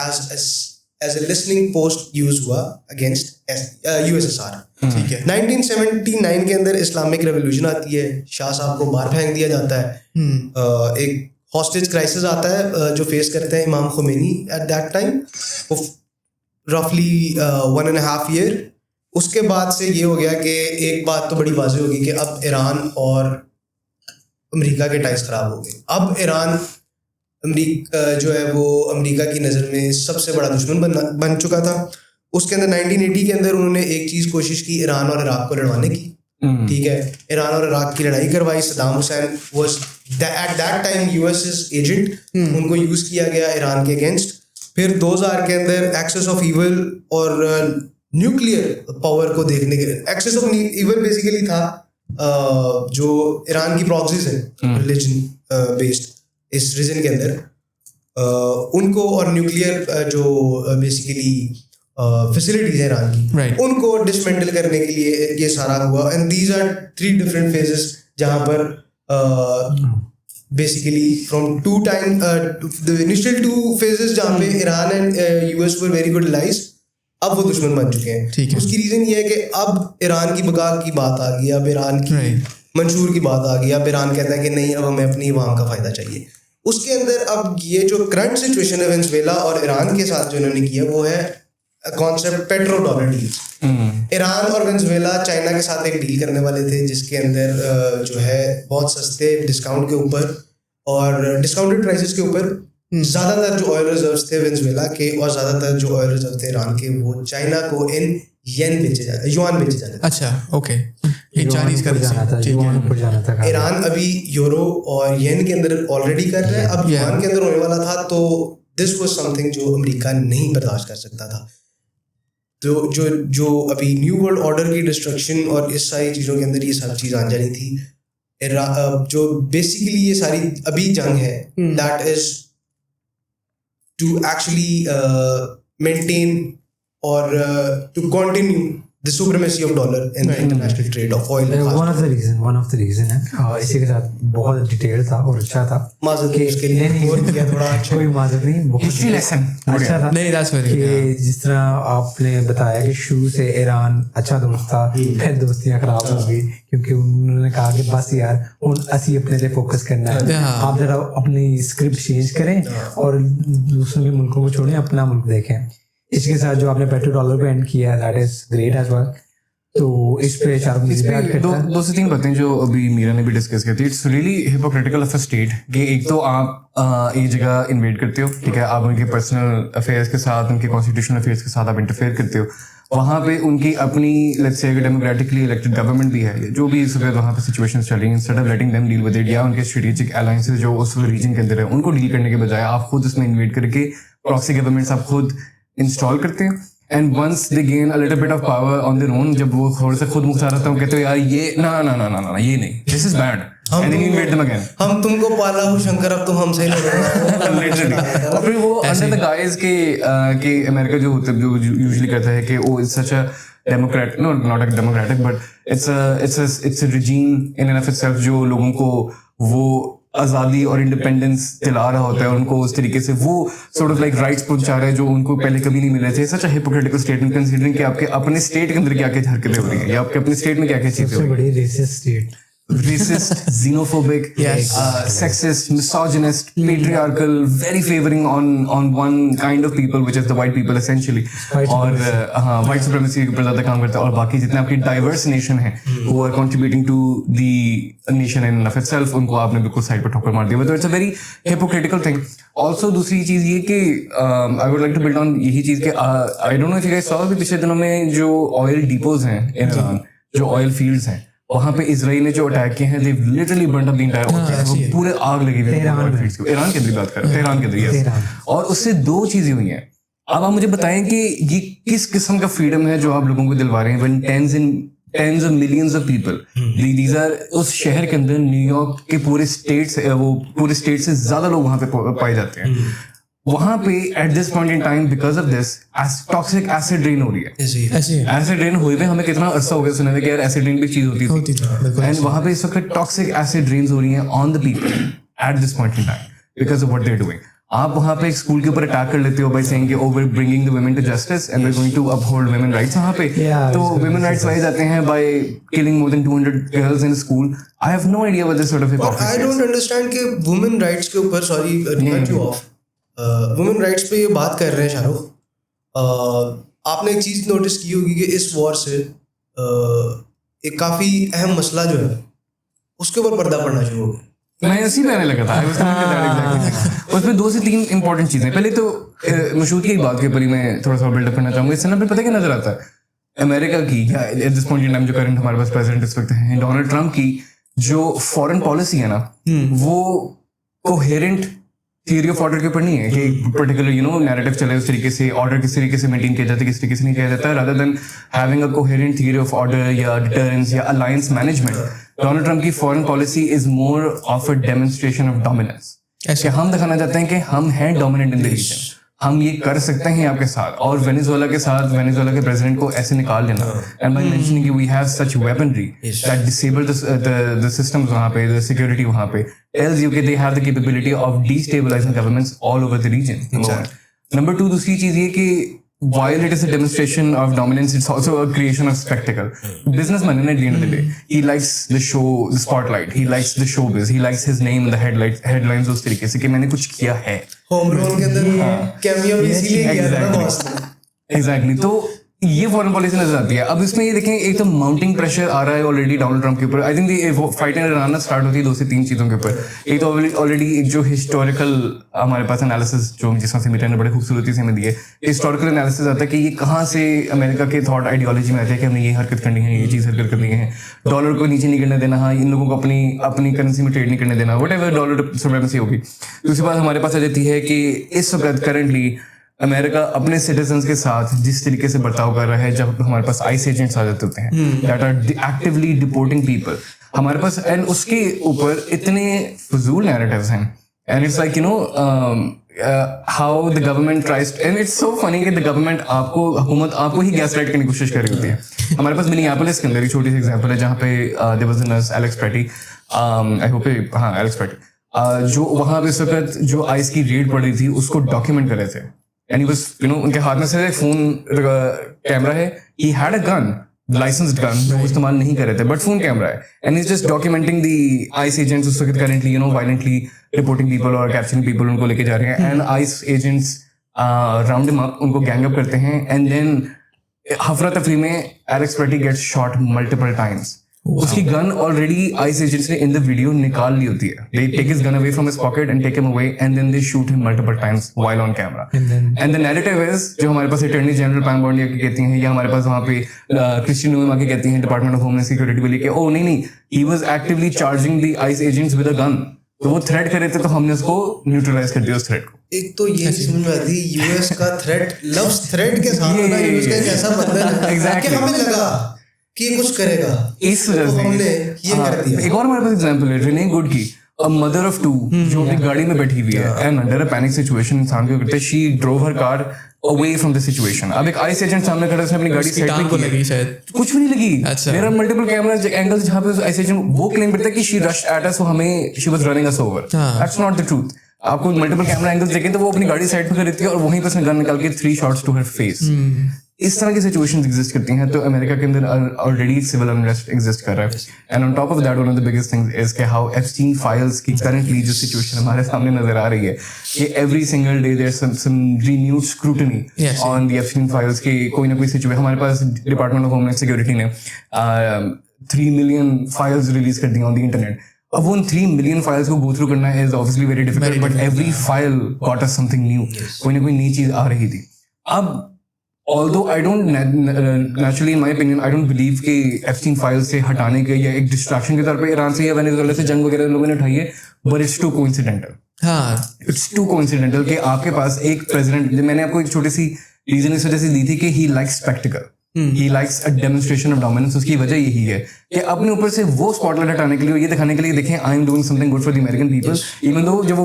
as a listening post use हुआ अगेंस्ट USSR। ठीक है। 1979 के अंदर इस्लामिक रेवोल्यूशन आती है, शाह साहब को बाहर फेंक दिया जाता है। एक हॉस्टेज क्राइसिस आता है जो फेस करते हैं इमाम खुमैनी एट दैट टाइम, रफली 1.5 ईयर। उसके बाद से ये हो गया कि एक बात तो बड़ी वाज़ेह होगी कि अब ईरान और अमेरिका के टाइज ख़राब हो गए। अब ईरान जो है वो अमेरिका की नज़र में सबसे बड़ा दुश्मन बन चुका था। उसके अंदर 1980 के अंदर उन्होंने एक चीज़ कोशिश की ईरान और इराक को लड़वाने की। ठीक है, ईरान और इराक की लड़ाई करवाई। Saddam Hussain was at that time USS agent, उनको यूज़ किया गया ईरान के अगेंस्ट। फिर 2000 के अंदर एक्सेस ऑफ ईवल और न्यूक्लियर पावर को देखने के लिए, एक्सेस ऑफ ईवल बेसिकली था जो ईरान की प्रॉक्सीज हैं रिलीजन बेस्ड इस रीजन के अंदर, उनको और न्यूक्लियर जो बेसिकली फैसिलिटीज है ईरान की, उनको डिसमेंटल करने के लिए ये सारा हुआ। And these are 3 different phases जहाँ पर basically from the initial 2 phases जहाँ पे Iran and US were very good allies, अब वो दुश्मन बन चुके हैं। उसकी रीजन ये है कि अब ईरान की बका की बात आ गई, अब ईरान की मंशूर की बात आ गई। अब ईरान कहता है कि नहीं, अब हमें अपनी अवाम का फायदा चाहिए। उसके अंदर अब ये जो करंट सिचुएशन है वेनेजुएला और ईरान के साथ जो इन्होंने किया वो है concept petro dollar deals. Iran और वेनेजुएला चाइना के साथ एक डील करने वाले थे जिसके अंदर जो है बहुत सस्ते डिस्काउंट के ऊपर और डिस्काउंटेड प्राइसेस के ऊपर ज्यादातर जो ऑयल रिजर्व्स थे वेनेजुएला के और ज्यादातर जो ऑयल रिजर्व थे ईरान के, वो चाइना को इन युआन बेचे जाते। अच्छा, ओके, ये चाइनीज करेंसी। ईरान अभी यूरो और येन के अंदर ऑलरेडी कर रहा है, अब युआन के अंदर होने वाला था। तो दिस वाज समथिंग जो अमेरिका नहीं बर्दाश्त कर सकता था। तो जो अभी न्यू वर्ल्ड ऑर्डर की डिस्ट्रक्शन और इस सारी चीज़ों के अंदर ये सब चीज़ आ जानी थी। जो बेसिकली ये सारी अभी जंग है, that is to actually maintain और to continue the supremacy of dollar in the international trade of oil. one of the reason है। इसी के साथ बहुत डिटेल था और अच्छा था। माज़रत उसके लिए किया थोड़ा अच्छा, कोई माज़रत नहीं, बहुत अच्छा था। नहीं, that's very कि जिस तरह आपने बताया कि शुरू से ईरान अच्छा दोस्त था, फिर दोस्तियाँ खराब हो गई क्योंकि उन्होंने कहा कि बस यार उन असी अपने पे फोकस करना है, आप जरा अपनी स्क्रिप्ट चेंज करें और दूसरों के मुल्कों को छोड़ें, अपना मुल्क देखें। इसके साथ जो आपने पेट्रो डॉलर पे एंड किया है, that is great as well. तो इस पे दो से तीन बातें जो अभी मीरा ने भी डिस्कस की थी। It's really hypocritical of a state कि एक तो आप एक जगह इन्वेड करते हो, ठीक है, आप उनके पर्सनल अफेयर्स के साथ, उनके कॉन्स्टिट्यूशनल अफेयर्स के साथ आप इंटरफेयर करते हो। वहाँ पे उनकी अपनी let's say democratically elected government भी है, जो भी इस वक्त वहाँ पे सिचुएशंस चल रही हैं, instead of letting them deal with it, या उनके स्ट्रेटेजिक अलायंसेस जो उस रीजन के अंदर है उनको डील करने के बजाय आप खुद उसमें इन्वेड करके प्रॉक्सी गवर्नमेंट्स आप खुद इंस्टॉल करते हैं। And once they gain a little bit of power on their own, जब वो थोड़ा सा खुद मुख्तार रहता है, कहते हो यार ये ना ये नहीं, this is bad, and then invade them again. हम तुमको पाला हूं शंकर, अब तुम हमसे लड़ो लिटरली। और फिर वो अंडर द गाइस के अमेरिका जो होता है, जो यूजुअली करता है कि वो is such a democrat, no not a democratic but it's a regime in and of itself जो लोगों को वो आज़ादी और इंडिपेंडेंस दिला रहा होता है, उनको उस तरीके से वो सॉर्ट ऑफ लाइक राइट्स पहुंचा रहा है जो उनको पहले कभी नहीं मिले थे। सच अ हिपोक्रिटिकल स्टेटमेंट कंसीडरिंग कि आपके अपने स्टेट के अंदर क्या क्या हरकतें हो रही हैं या आपके अपने स्टेट में क्या क्या चीजें हो रही हैं। बड़ी racist state, racist, xenophobic, sexist, misogynist, patriarchal, very favoring on one kind of people, which is the white people essentially. और white supremacy के ऊपर ज़्यादा काम करता है। और बाकी जितने आपकी diverse nation हैं who are contributing to the nation in and of itself, उनको आपने बिल्कुल साइड पर ठोकर मार दिया। तो it's a very hypocritical thing. Also दूसरी चीज़ ये कि I would like to build on यही चीज़ कि I don't know if you guys saw कि पिछले दिनों में जो oil depots हैं ईरान, जो oil fields हैं, वहाँ पे इजराइल ने जो अटैक किए हैं, they've literally burnt up the entire, पूरे आग लगी हुई है ईरान के अंदर, बात कर रहे हैं तेहरान के अंदर। और उससे दो चीजें हुई हैं। अब आप मुझे बताएं कि ये किस किस्म का फ्रीडम है जो आप लोगों को दिलवा रहे हैं, when tens of millions of people, these are उस शहर के अंदर न्यूयॉर्क के पूरे स्टेट से ज्यादा लोग वहाँ पे पाए जाते हैं। वहां पे eight this point in time because of this toxic acid drain हो रही है। एसिड ड्रेन हुए में हमें कितना अरसा हो गया सुना कि यार एसिड ड्रेन भी चीज होती थी, एंड वहां पे इस वक्त टॉक्सिक एसिड ड्रेन्स हो रही हैं on the people at this point in time because of what they are doing. आप वहाँ पे एक स्कूल के ऊपर अटैक कर लेते हो बाय सेइंग कि over bringing the women to justice and we are going to uphold women rights वहाँ पे तो वुमेन राइट्स वाइज आते हैं by killing more than 200 girls in school I have no idea what this sort of hypocrisy I don't understand कि women rights के ऊपर sorry cut you off women rights पे ये बात कर रहे हैं शाहरुख आपने एक चीज नोटिस की होगी कि इस वॉर से एक काफी अहम मसला जो है उसके ऊपर पर्दा पड़ना शुरू हो गया मैं इसी पे आने लगा था उसमें 2 से 3 इंपॉर्टेंट चीजें पहले तो मशहूर की एक बात के ऊपर ही मैं थोड़ा सा बिल्डअप करना चाहूंगा इससे ना फिर पता क्या नजर आता है अमेरिका की या eight this point in time जो करंट हमारे पास प्रेसिडेंट इस वक्त हैं डोनाल्ड ट्रंप की जो फॉरेन पॉलिसी है ना वो कोहेरेंट थियरी ऑफ ऑर्डर के ऊपर नहीं है कि पर्टिकुलर नैरेटिव चले उस तरीके से ऑर्डर किस तरीके से मेंटेन किया जाता है किस तरीके से नहीं किया जाता है rather than having a coherent theory of order या डिटरेंस या अलायंस मैनेजमेंट डोनाल्ड ट्रंप की foreign policy is more of a demonstration of dominance ऐसे हम दिखाना चाहते हैं कि हम हैं डोमिनेंट इन द रीजन हम ये कर सकते हैं आपके साथ और वेनेजुएला के प्रेसिडेंट को ऐसे निकाल लेना and by mentioning we have such weaponry that disable the systems वहां पे द सिक्योरिटी वहां पे टेल्स यू कि they have the capability of destabilizing governments all over the region number 2 दूसरी चीज ये कि while it is a demonstration of dominance, it's also a creation of spectacle. Businessman, at the end of the day, he likes the show, the spotlight. He likes the showbiz. He likes his name in the headlines उस तरीके से कि मैंने कुछ किया है. Home loan के अंदर कैमियो भी इसीलिए किया था ना बॉस ने. Exactly. तो ये फॉरेन पॉलिसी नजर आती है. अब इसमें ये देखें एक तो माउंटिंग प्रेशर आ रहा है ऑलरेडी डोनाल्ड ट्रंप के ऊपर. I think fight in Iran start होती है 2 से 3 चीजों के ऊपर. एक तो ऑलरेडी एक जो हिस्टोरिकल हमारे पास एनालिसिस जो जिस तरह से मीडिया ने बड़े खूबसूरती से हमें दिए हिस्टोरिकल एनालिसिस आता है कि ये कहाँ से अमेरिका के थॉट आइडियोलॉजी में आते हैं कि हमने ये हरकत करनी है ये चीज हरकत करनी है डॉलर को नीचे नहीं करने देना हाँ इन लोगों को अपनी करेंसी में ट्रेड नहीं करने देना वट एवर डॉलर सुप्रीमेसी होगी. दूसरी बात हमारे पास आ जाती है कि इस वक्त करंटली अमेरिका अपने सिटीजन्स के साथ जिस तरीके से बर्ताव कर रहा है जब हमारे पास आइस एजेंट्स आ जाते होते हैं that are actively deporting people हमारे पास एंड उसके ऊपर इतने फजूल नैरेटिव्स हैं and it's like how the government tries and it's so funny कि द गवर्नमेंट हुकूमत आपको ही गैस लाइट करने की कोशिश कर रही होती है. हमारे पास मिनियापोलिस के अंदर एक छोटी सी एग्जांपल है जहाँ पे there was a nurse Alex Pretti I hope Alex पेटी जो वहाँ पे इस वक्त जो आइस की रेड पड़ रही थी उसको डॉक्यूमेंट कर रहे थे. And he was, उनके हाथ में से फोन कैमरा है. He had a gun, licensed gun, जो वो इस्तेमाल नहीं कर रहे थे, but फोन कैमरा है. And he's just documenting the ICE agents उस वक्त currently, violently reporting people or capturing people उनको लेके जा रहे हैं. And ICE agents round him up, उनको gang up करते हैं. And then हफरा तफरी में Alex Petty gets shot multiple times. उसकी गन ऑलरेडी आइस एजेंट्स ने इन द वीडियो निकाल ली होती है. They take his gun away from his pocket and take him away and then they shoot him multiple times while on camera. And the narrative is जो हमारे पास attorney general पैम बॉन्डिया की कहती हैं या हमारे पास वहाँ पे क्रिस्टियन नोएम आके कहती हैं डिपार्टमेंट ऑफ होमलैंड सिक्योरिटी को लेके ओ नहीं he was actively charging the ICE agents with a gun. तो वो थ्रेट करे थे तो हमने उसको न्यूट्रलाइज कर दिया उस थ्रेट को. एक तो ये समझ में आती यूएस का थ्रेट लव्स थ्रेट के साथ ना यूएस का एक ऐसा बंधन है कि हमें लगा कि ये कुछ करेगा इस वजह से हमने ये कर दिया. एक और हमारे पास एग्जांपल है रेने गुड की a mother of 2 जो अपनी गाड़ी में बैठी हुई है and under a panic situation इंसान क्या करते she drove her car away from the situation. अब एक आइस एजेंट सामने खड़ा उसने अपनी गाड़ी साइड पे की लगी शायद कुछ भी नहीं लगी. There are multiple cameras angles जहाँ पे आइस एजेंट वो क्लेम करता है कि she rushed at us so हमें she was running us over. That's not the truth. आपको मल्टीपल कैमरा एंगल्स देखें तो वो अपनी गाड़ी साइड पे कर रही थी और वहीं पर उसने गन निकाल के 3 shots to her face. इस तरह की सिचुएशंस एग्जिस्ट करती हैं तो अमेरिका के अंदर ऑलरेडी सिविल अनरेस्ट एग्जिस्ट कर रहा है. And on top of that one of the biggest things is कि हाउ एप्स्टीन फाइल्स की करंटली जो सिचुएशन हमारे सामने नजर आ रही है कि every single day there some renewed scrutiny on the Epstein files की कोई ना कोई सिचुएशन. हमारे पास डिपार्टमेंट ऑफ होमलैंड सिक्योरिटी ने 3 million फाइल्स रिलीज कर दी ऑन द इंटरनेट. अब उन 3 million फाइल्स को गो थ्रू करना is obviously very difficult but every file got us something new. कोई ना कोई नई चीज आ रही थी. अब although I don't naturally in my opinion I don't believe कि Epstein files से हटाने के या एक distraction के तौर पे ईरान से या वेनेजुएला से जंग वगैरह लोगों ने उठाई है but it's too coincidental. हाँ it's too coincidental कि आपके पास एक president मैंने आपको एक छोटी सी रीजन इस वजह से दी थी कि he likes spectacle. He likes a demonstration of dominance. उसकी वजह यही है कि अपने ऊपर से वो स्पॉटलाइट हटाने के लिए, ये दिखाने के लिए देखें I am doing something good for the American people, even though जब वो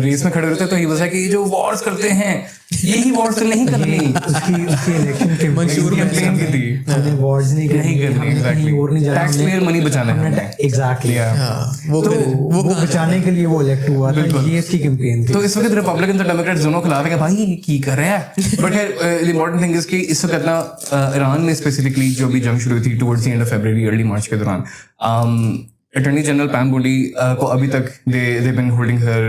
रेस में खड़े रहते तो ही वजह कि ये जो वॉर्स करते हैं यही वॉर्स नहीं करनी, उसकी इलेक्शन के मंशूर कैंपेन की थी, हमने वॉर्स नहीं करनी, एग्जैक्टली, और नहीं जाना, टैक्स पेयर मनी बचाना है, एग्जैक्टली वो बचाने के लिए वो इलेक्ट हुआ था, ये इसकी कैंपेन थी। तो इस वक्त रिपब्लिकन और डेमोक्रेट्स दोनों खिलाफ है कि भाई ये की कर रहा है, but the important thing is कि इस वक्त ना ईरान में स्पेसिफिकली जो भी जंग शुरू हुई थी towards the end of February early मार्च के दौरान, अटॉर्नी जनरल पैम बोंडी को अभी तक दे बीन होल्डिंग हर,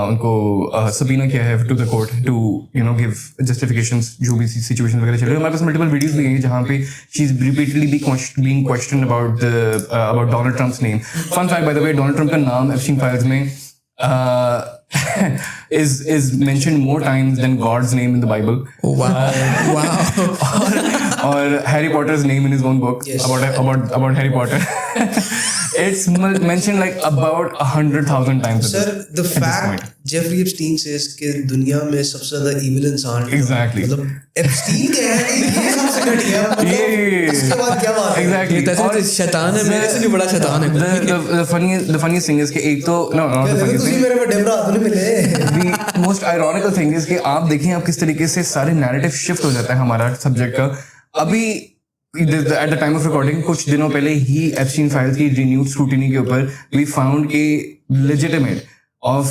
उनको सबीना किया है to the court to you know give justifications जो भी सिचुएशन वगैरह चल रही है। हमारे पास मल्टीपल वीडियोस भी हैं जहाँ पे she is repeatedly being question about Donald Trump's name. Fun fact by the way, Donald Trump का नाम एप्स्टीन फाइल्स में is mentioned more times than God's name in the Bible. or Harry Potter's name in his own book. Yes. about Harry Potter. It's mentioned like about 100,000 times. Sir, the fact Jeffrey Epstein says कि दुनिया में सबसे ज़्यादा evil इंसान Exactly. मतलब Epstein कह रहे हैं ये सबसे घटिया, मतलब इसके बाद क्या बात है? Exactly. और शैतान है, मेरे से भी बड़ा शैतान है। The funniest thing is कि एक तो not the funniest thing. मेरे में डेबरा तो नहीं मिले। The most ironical thing is कि आप देखें आप किस तरीके से सारे नैरेटिव शिफ्ट हो जाता है हमारा सब्जेक्ट का। अभी at the time of recording कुछ दिनों पहले ही एप्स्टीन फाइल्स की रिन्यूड स्क्रूटिनी के ऊपर we found के legitimate of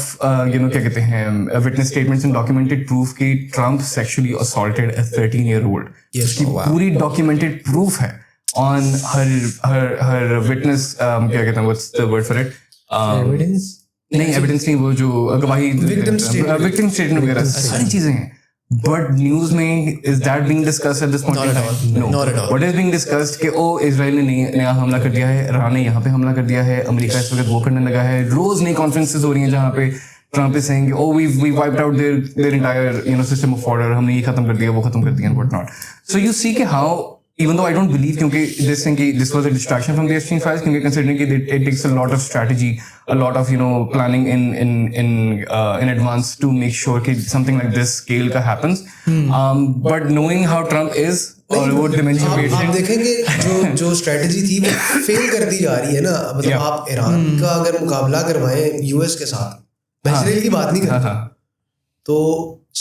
you know क्या कहते हैं witness statements and documented proof कि Trump sexually assaulted a 13-year-old. Yes, उसकी पूरी documented proof है on her witness क्या कहते हैं what's the word for it? Evidence नहीं एविडेंस नहीं, वो जो गवाही विक्टिम स्टेटमेंट वगैरह सारी चीजें हैं, बट न्यूज में is that being discussed at this point in time? Not at all. What is being discussed कि ओ इजराइल ने नया हमला कर दिया है, ईरान ने यहाँ पे हमला कर दिया है, अमेरिका इस वक्त वो करने लगा है, रोज नई कॉन्फ्रेंसेस हो रही हैं जहाँ पे Trump is saying oh we wiped out their entire you know system of order, हमने ये खत्म कर दिया वो खत्म कर दिया and what not. So you see कि how even though I don't believe क्योंकि this was a distraction from the Epstein files, क्योंकि considering कि it takes a lot of strategy, a lot of you know planning in advance to make sure कि something like this scale का happens. But knowing how Trump is और वो dimension पे आप देखेंगे जो स्ट्रेटजी थी वो फेल कर दी जा रही है ना, मतलब आप ईरान का अगर मुकाबला करवाएं यूएस के साथ, मैं इसराइल की बात नहीं करता, तो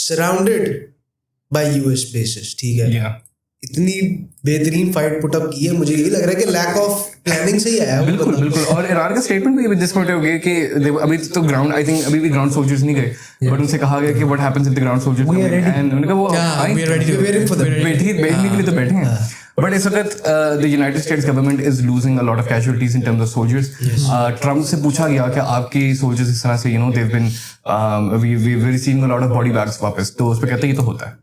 सराउंडेड बाय यूएस बेसिस, ठीक है, इतनी बेहतरीन फाइट पुट अप की है, मुझे यही लग रहा है कि लैक ऑफ प्लानिंग से ही आया है। बिल्कुल बिल्कुल। और ईरान का स्टेटमेंट भी जिस पॉइंट हो गया कि अभी तो ग्राउंड आई थिंक अभी भी ग्राउंड सोल्जर्स नहीं गए, बट उनसे कहा गया कि what happens if the ground soldiers come and उन्होंने कहा वो we are ready to waiting for them, बैठने के लिए तो बैठे हैं। बट इस वक्त the United States government is losing a lot of casualties in terms of soldiers. Trump से पूछा गया कि आपके सोल्जर्स इस तरह से you know they have been we receiving a lot of body bags वापस, तो उस पे कहते हैं ये तो होता है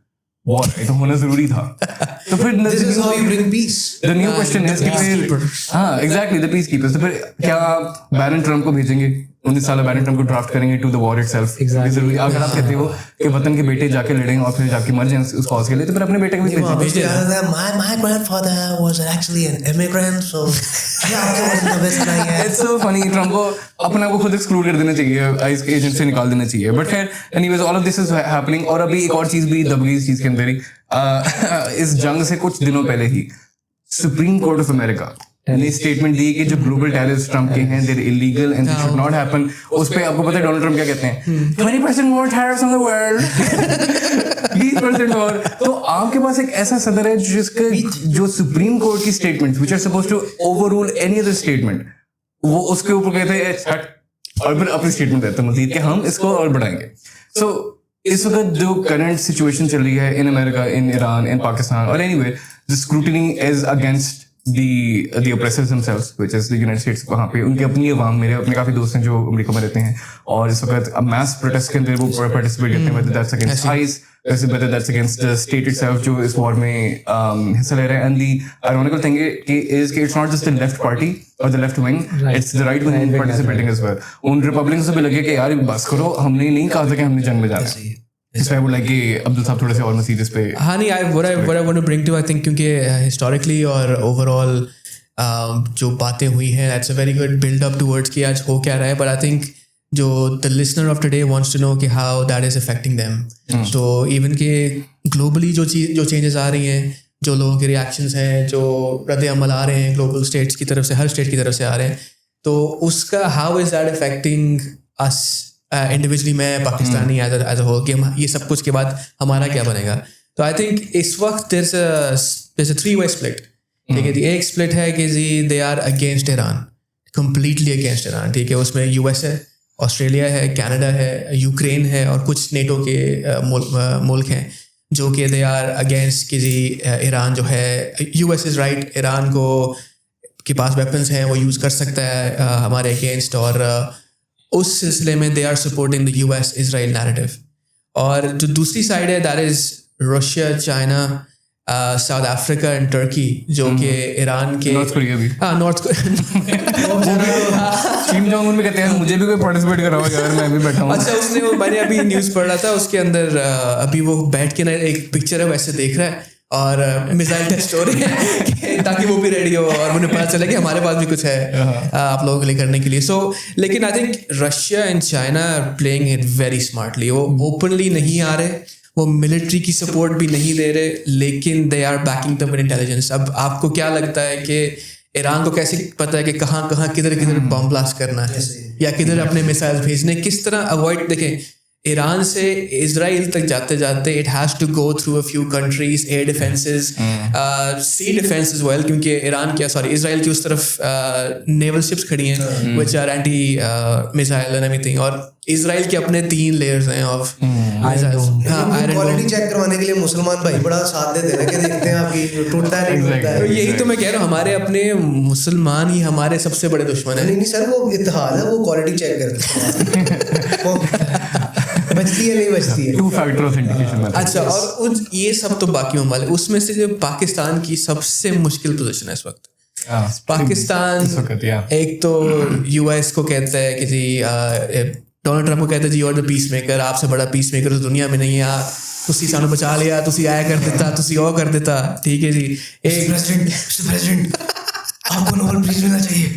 वॉर, ये तो होना जरूरी था। तो फिर This is how you bring peace. The new question is कि फिर हाँ exactly the peacekeepers, तो फिर क्या बैरन ट्रम्प को भेजेंगे 19 साल बैरन ट्रम्प को ड्राफ्ट करेंगे टू द वॉर इटसेल्फ? जरूरी अगर आप कहते हो कि वतन के बेटे जाके लड़ेंगे और फिर जाके मर जाएं उस कॉज के लिए, तो फिर अपने बेटे को भी भेजिए। My grandfather was actually an immigrant, so yeah, I wasn't the best guy yet. It's so funny, Trump को अपने आप को खुद एक्सक्लूड कर देना चाहिए, आइस के एजेंट से निकाल देना चाहिए। बट खैर anyways all of this is happening. और अभी एक और चीज भी दब गई इस चीज के अंदर ही, इस जंग से कुछ दिनों पहले ही सुप्रीम कोर्ट ऑफ अमेरिका ने स्टेटमेंट दी कि जो ग्लोबल टैरिफ्स ट्रम्प के हैं they're illegal and they should not happen. उस पे आपको पता है डोनाल्ड ट्रम्प क्या कहते हैं? 20% more tariffs on the world, 20% more। तो आपके पास एक ऐसा सदर है जिसके जो सुप्रीम कोर्ट की statements which are supposed to overrule any other statement, वो उसके ऊपर कहते हैं और फिर अपनी स्टेटमेंट देते हैं मजीद कि हम इसको और बढ़ाएंगे। सो इस वक्त जो करंट सिचुएशन चल रही है इन अमेरिका, इन ईरान, इन पाकिस्तान और anyway, the scrutiny is against the oppressors themselves, which is the United States। वहाँ पे उनकी अपनी अवाम, मेरे अपने काफी दोस्त हैं जो अमेरिका में रहते हैं और इस वक्त mass protest के अंदर वो participate करते हैं, whether that's against ICE, whether that's against the state itself जो इस war में हिस्सा ले रहे हैं। And the ironical thing is कि it's not just the left party or the left wing, it's the right wing participating as well। उन Republicans को भी लगे कि यार बस करो, हमने नहीं कहा था कि हमने जंग में जाना है। इस पे like कि अब्दुल साहब थोड़े से और मज़ीद इस पे। हाँ नहीं, what I want to bring to I think क्योंकि historically और overall जो बातें हुई हैं, that's a very good build up towards कि आज हो क्या रहा है, but I think जो the listener of today wants to know कि how that is affecting them। So even कि globally जो changes आ रही हैं जो लोगों के रिएक्शंस हैं, जो रद्द-ए-अमल आ रहे हैं ग्लोबल स्टेट्स की तरफ से, हर स्टेट की तरफ से आ रहे हैं, तो उसका how is that affecting us individually, मैं पाकिस्तानी एज अ होल, कि हम ये सब कुछ के बाद हमारा क्या बनेगा? तो आई थिंक इस वक्त there's a 3-way split, ठीक है जी. एक स्प्लिट है कि जी they are against Iran, completely against Iran, ठीक है. उसमें यूएस है, ऑस्ट्रेलिया है, कनाडा है, यूक्रेन है और कुछ नेटो के मुल्क हैं जो कि दे आर अगेंस्ट कि जी ईरान जो है, यूएस इज़ राइट, ईरान को के पास वेपन्स हैं, वो यूज़ कर सकता है हमारे अगेंस्ट, और उस सिलसिले में they are supporting the US Israel narrative. और जो दूसरी साइड है that is Russia, China, South Africa and Turkey, जो कि ईरान के, नॉर्थ कोरिया भी, हाँ नॉर्थ किम जोंग उन भी कहते हैं मुझे भी कोई पार्टिसिपेट कराओ यार, मैं भी बैठा हूँ. अच्छा, उसने वो, मैंने अभी न्यूज़ पढ़ रहा था, उसके अंदर अभी वो बैठ के ना एक पिक्चर है वैसे देख रहा है और मिसाइल टेस्ट हो रहे हैं ताकि वो भी रेडी हो और मुझे पता चले कि हमारे पास भी कुछ है आप लोगों के लिए करने के लिए. सो लेकिन I think Russia and China are playing it very smartly. वो ओपनली नहीं आ रहे, वो मिलिट्री की सपोर्ट भी नहीं दे रहे, लेकिन they are backing them with intelligence. अब आपको क्या लगता है कि ईरान को कैसे पता है कि कहाँ कहाँ किधर किधर बम ब्लास्ट करना है या किधर अपने मिसाइल भेजने, किस तरह अवॉइड? देखें, ईरान से इजराइल तक जाते जाते it has to go through a few countries, air defenses, sea defense as well, क्योंकि इजराइल की उस तरफ नेवल शिप्स खड़ी हैं which are anti missile and everything, और इजराइल के अपने 3 लेयर्स हैं ऑफ क्वालिटी चेक करवाने के लिए मुसलमान भाई बड़ा साथ देते हैं कि देखते हैं आपकी टूटता है नहीं टूटता है. यही तो मैं कह रहा हूँ, हमारे अपने मुसलमान ही हमारे सबसे बड़े दुश्मन है. नहीं सर, वो इत्तेहाद है, वो क्वालिटी चेक करते हैं बचती है नहीं बचती है, 2 फैक्टर ऑथेंटिकेशन. अच्छा, और ये सब तो बाकी वाले, उसमें से जो पाकिस्तान की सबसे मुश्किल पोजीशन है इस वक्त, पाकिस्तान एक तो यूएस को कहता है कि जी डोनाल्ड ट्रंप को कहता है जी you are the peace maker, आपसे बड़ा पीस मेकर उस दुनिया में नहीं है, तुसी सानू बचा लिया, तुसी आया कर देता, तुसी और कर देता, ठीक है जी. एक प्रेसिडेंट आपको नोबेल प्राइज मिलना चाहिए,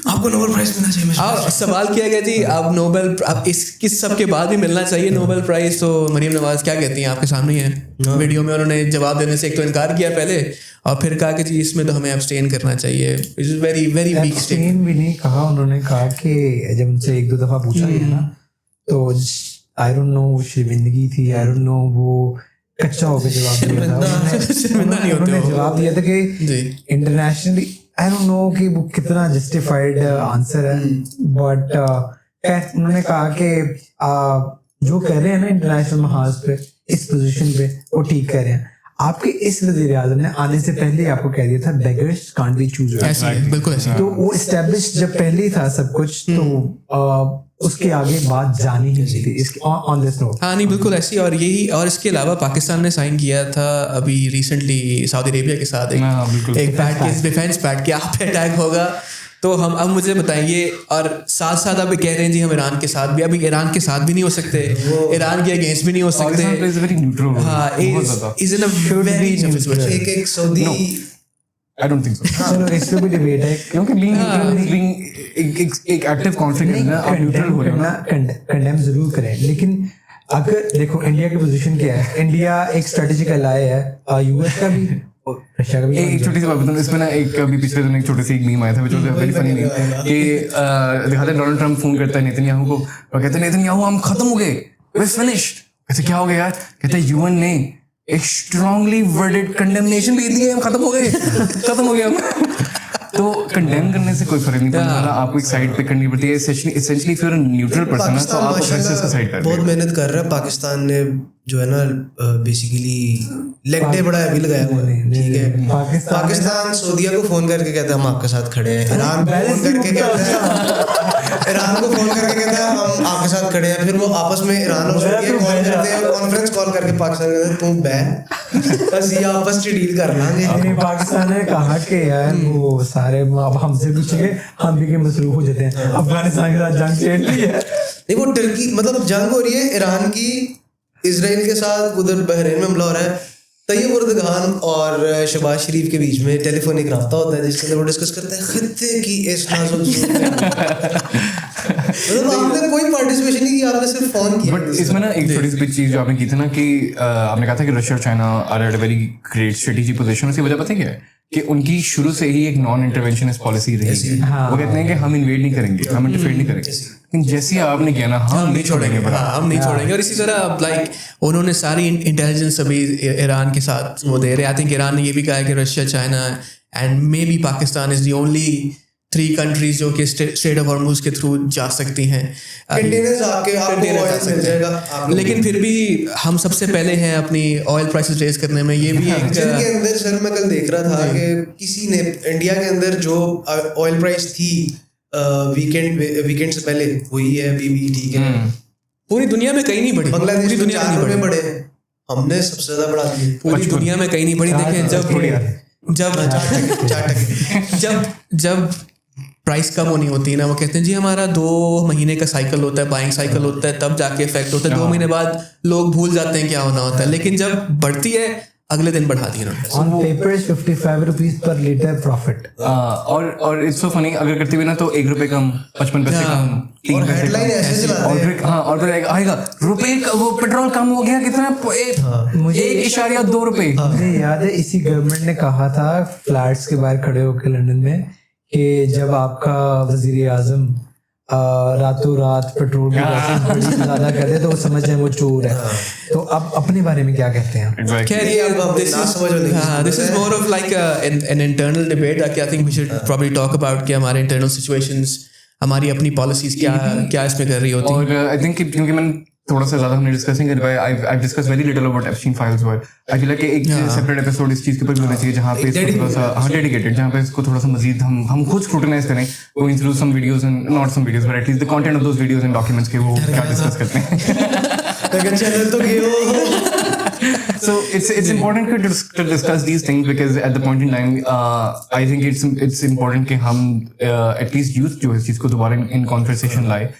आपको नोबेल प्राइज मिलना चाहिए. अब सवाल किया गया जी, अब नोबेल, अब किस सब के बाद भी मिलना चाहिए नोबेल प्राइज. तो मरीम नवाज क्या कहती हैं, आपके सामने है वीडियो में, उन्होंने जवाब देने से एक तो इनकार किया पहले और फिर कहा कि जी इसमें तो हमें अब्सटेन करना चाहिए. It is very very weak statement. भी नहीं कहा, उन्होंने कहा कि जब उनसे 1-2 दफा पूछा गया ना, तो आई डोंट नो शर्मिंदगी थी, आई डोंट नो, वो कच्चा होकर जवाब दिया था. उन्होंने जवाब दिया था कि इंटरनेशनली, आई डोंट नो कि वो कितना जस्टिफाइड आंसर है, बट उन्होंने कहा कि जो कह रहे हैं ना इंटरनेशनल महाज पे, इस पोजीशन पे, वो ठीक कह रहे हैं. आपके इस वज़ीर आज़म ने आने से पहले ही आपको कह दिया था बेगर्स कांट बी चूजर्स. बिल्कुल ऐसे. तो वो एस्टेब्लिश जब पहले ही था सब कुछ, तो उसके आगे बात जानी ही नहीं थी इसके ऑन दिस नोट. हाँ नहीं, बिल्कुल ऐसी. और यही, और इसके अलावा पाकिस्तान ने साइन किया था अभी रिसेंटली सऊदी अरेबिया के साथ एक पैक्ट के, डिफेंस पैक्ट के, आप पे अटैक होगा तो हम, अब मुझे बताइए, और साथ साथ अब कह रहे हैं जी हम ईरान के साथ भी, अभी ईरान के साथ भी नहीं हो सकते, ईरान के अगेंस्ट भी नहीं हो सकते. हाँ, is in a very situation. एक Saudi, I don't think so. चलो इस पे भी डिबेट है, क्योंकि being एक एक्टिव कॉन्फ्लिक्ट है ना, आप न्यूट्रल हो रहे हो ना, कंडेम जरूर करें, लेकिन अगर देखो इंडिया की पोजीशन क्या है, इंडिया एक स्ट्रेटेजिक अलाय है, यूएस का भी, रशिया का भी. एक छोटी सी बात बताऊं इसमें ना, एक अभी पिछले दिन एक छोटी सी मीम आया था which was very funny meme, कि दिखाते डोनाल्ड ट्रंप फोन करता है नेतन्याहू को और कहते हैं नेतन्याहू हम खत्म हो गए, वी फिनिश्ड. कहते क्या हो गया यार? कहते यूएन ने एक स्ट्रांगली वर्डेड कंडेमनेशन भेज दिया, हम खत्म हो गए, खत्म हो गया हम. तो कंडेम करने से कोई फर्क नहीं पड़ता, आपको एक साइड पे करनी पड़ती है. Essentially if you are a neutral person तो आप अग्रेसर्स का साइड कर रहे हो. बहुत मेहनत कर रहा है पाकिस्तान ने, जो है ना बेसिकली लेग डे बड़ा हैवी लगाया हुआ है, ठीक है. पाकिस्तान सऊदीया को फोन करके कहता है हम आपके साथ खड़े हैं, ईरान को फोन करके कहता है हम आपके साथ खड़े हैं, फिर वो आपस में ईरान और सऊदीया कॉल करते हैं, कॉन्फ्रेंस कॉल करके पाकिस्तान कहते हैं तुम बैठ बस ये आपस में डील कर लांगे. पाकिस्तान ने कहा कि यार वो सारे अब हमसे पूछेंगे, हम भी के मसरूफ हो जाते हैं, अफगानिस्तान के साथ जंग छेड़ ली है. नहीं, वो टर्की मतलब जंग हो रही है ईरान की इजराइल के साथ, उधर बहरीन में हमला हो रहा है, तैयब उर्दगान और शहबाज शरीफ के बीच में टेलीफोनिक रब्ता होता है जिसके अंदर वो डिस्कस करते हैं खित्ते की इस नाजुक मतलब आपने कोई पार्टिसिपेशन नहीं किया, आपने सिर्फ फोन किया। बट इसमें ना एक छोटी सी चीज जो आपने की थी ना कि आपने कहा था कि रशिया और China are at a very great strategic position. उसकी वजह पता है क्या है कि उनकी शुरू से ही एक नॉन इंटरवेंशनिस्ट पॉलिसी रही है। वो कहते हैं कि हम इन्वेड नहीं करेंगे, हम इंटरफेयर नहीं करेंगे, लेकिन जैसे आपने किया ना हम नहीं छोड़ेंगे, हम नहीं छोड़ेंगे। और इसी तरह लाइक उन्होंने सारी इंटेलिजेंस अभी ईरान के साथ वो दे रहे। आई थिंक ईरान ने ये भी कहा है कि Russia, China and may be Pakistan is the only 3 countries जो कि स्ट्रेट ऑफ हॉर्मुज के थ्रू जा सकती हैं। कंटेनर्स आपको ऑयल मिल जाएगा, लेकिन फिर भी हम सबसे पहले हैं अपनी ऑयल प्राइसेस रेज करने में। ये भी एक जिनके अंदर सर मैं कल देख रहा था कि किसी ने इंडिया के अंदर जो ऑयल प्राइस थी वीकेंड से पहले वही है अभी भी, ठीक है। पूरी दुनिया में कहीं नहीं बढ़ी, बांग्लादेश पूरी में दुनिया में 4 नहीं रुपए बढ़ी, बढ़े हैं, हमने सबसे ज्यादा बढ़ा दिए। पूरी दुनिया में कहीं नहीं बढ़ी। देखें जब प्राइस कम होनी होती है ना, वो कहते हैं जी हमारा 2 महीने का साइकिल होता है, बाइंग साइकिल होता है, तब जाके इफेक्ट होता है। 2 महीने बाद लोग भूल जाते हैं क्या होना होता है, लेकिन जब बढ़ती है अगले दिन बढ़ा दी इन्होंने। On paper is 55 rupees per litre profit. और इट्स सो फनी, अगर करते हुए ना तो 1 रुपए कम, 55 पैसे कम, 3 पैसे हेडलाइन ऐसे चलाते हैं। कम, हाँ, और फिर आएगा रुपए वो पेट्रोल कम हो गया कितना, 1.2 रुपए। मुझे याद है इसी गवर्नमेंट ने कहा था फ्लैट्स के बाहर खड़े होकर लंदन में कि जब आपका वजीर आजम रातों रात पेट्रोल की प्राइसेस बड़ी ज्यादा कर दे तो वो समझ जाए वो चोर है। तो अब अपने बारे में क्या कहते हैं? खैर ये this is more of like an internal debate that I think we should probably talk about कि हमारे internal situations, हमारी अपनी policies क्या इसमें कर रही होती हैं। और आई थिंक क्योंकि मैंने थोड़ा सा ज्यादा हमने डिस्कसिंग कर पाया, I discuss very little about Epstein files. और आई फील लाइक एक सेपरेट एपिसोड इस चीज के ऊपर भी होना चाहिए जहाँ पे इसको थोड़ा सा डेडिकेटेड, जहाँ पे इसको थोड़ा सा मजीद हम खुद स्क्रूटिनाइज करें, going through some videos and not some videos but at least the content of those videos and documents के वो क्या डिस्कस करते हैं। चैनल तो गयो। So it's important to discuss these things because at the point in time I think it's important कि हम at least youth जो इस चीज को दोबारा in conversation लाए,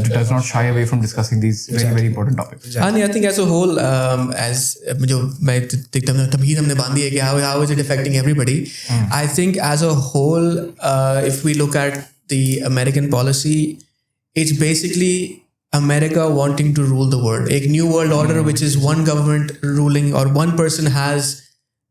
does not shy away from discussing these very important topics. And I think as a whole, as जो मैं देखता हूँ तभी हमने बांधी है कि how is it affecting everybody. I think as a whole, if we look at the American policy, it's basically America wanting to rule the world. एक new world order which is one government ruling or one person has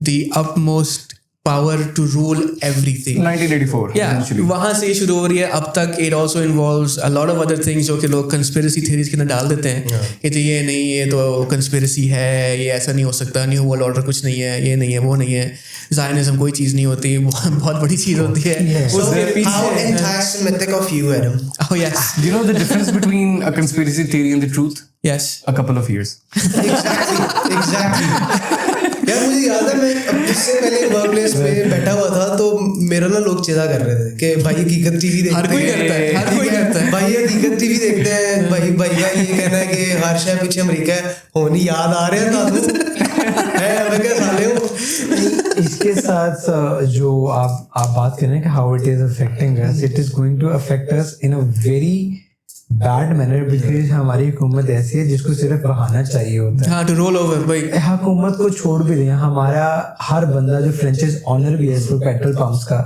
the utmost power to rule everything. 1984 essentially. वहाँ से शुरू हो रही है अब तक. It also involves a lot of other things जो कि लोग conspiracy theories के अंदर डाल देते हैं कि तो ये नहीं, ये तो conspiracy है, ये ऐसा नहीं हो सकता, न्यू वर्ल्ड ऑर्डर कुछ नहीं है, ये नहीं है, वो नहीं है, Zionism कोई चीज़ नहीं होती, बहुत बड़ी चीज़ होती है. उसके पीछे How anti-Semitic of you, Adam. Oh yes. Do you know the difference between a conspiracy theory and the truth? Yes. A couple of years. Exactly. यार मुझे याद है मैं इससे पहले वर्क प्लेस पे बैठा हुआ था तो मेरा ना लोग चिढ़ा कर रहे थे कि भाई हकीकत टीवी देखते हैं. हर कोई करता है. भाई हकीकत टीवी देखते हैं. भाई का ये कहना है कि हर शहर पीछे अमेरिका है. होनी याद आ रहे हैं ताकू है अमेरिका साले हो. इसके साथ जो आप बात कर रहे हैं कि how it is affecting us, it is going to affect us in a very bad manner because हमारी हुकूमत ऐसी है जिसको सिर्फ बहाना चाहिए होता है. हाँ, टू रोल ओवर. भाई हुकूमत को छोड़ भी दें, हमारा हर बंदा जो फ्रेंचाइज ऑनर भी है इसको पेट्रोल पंप्स का,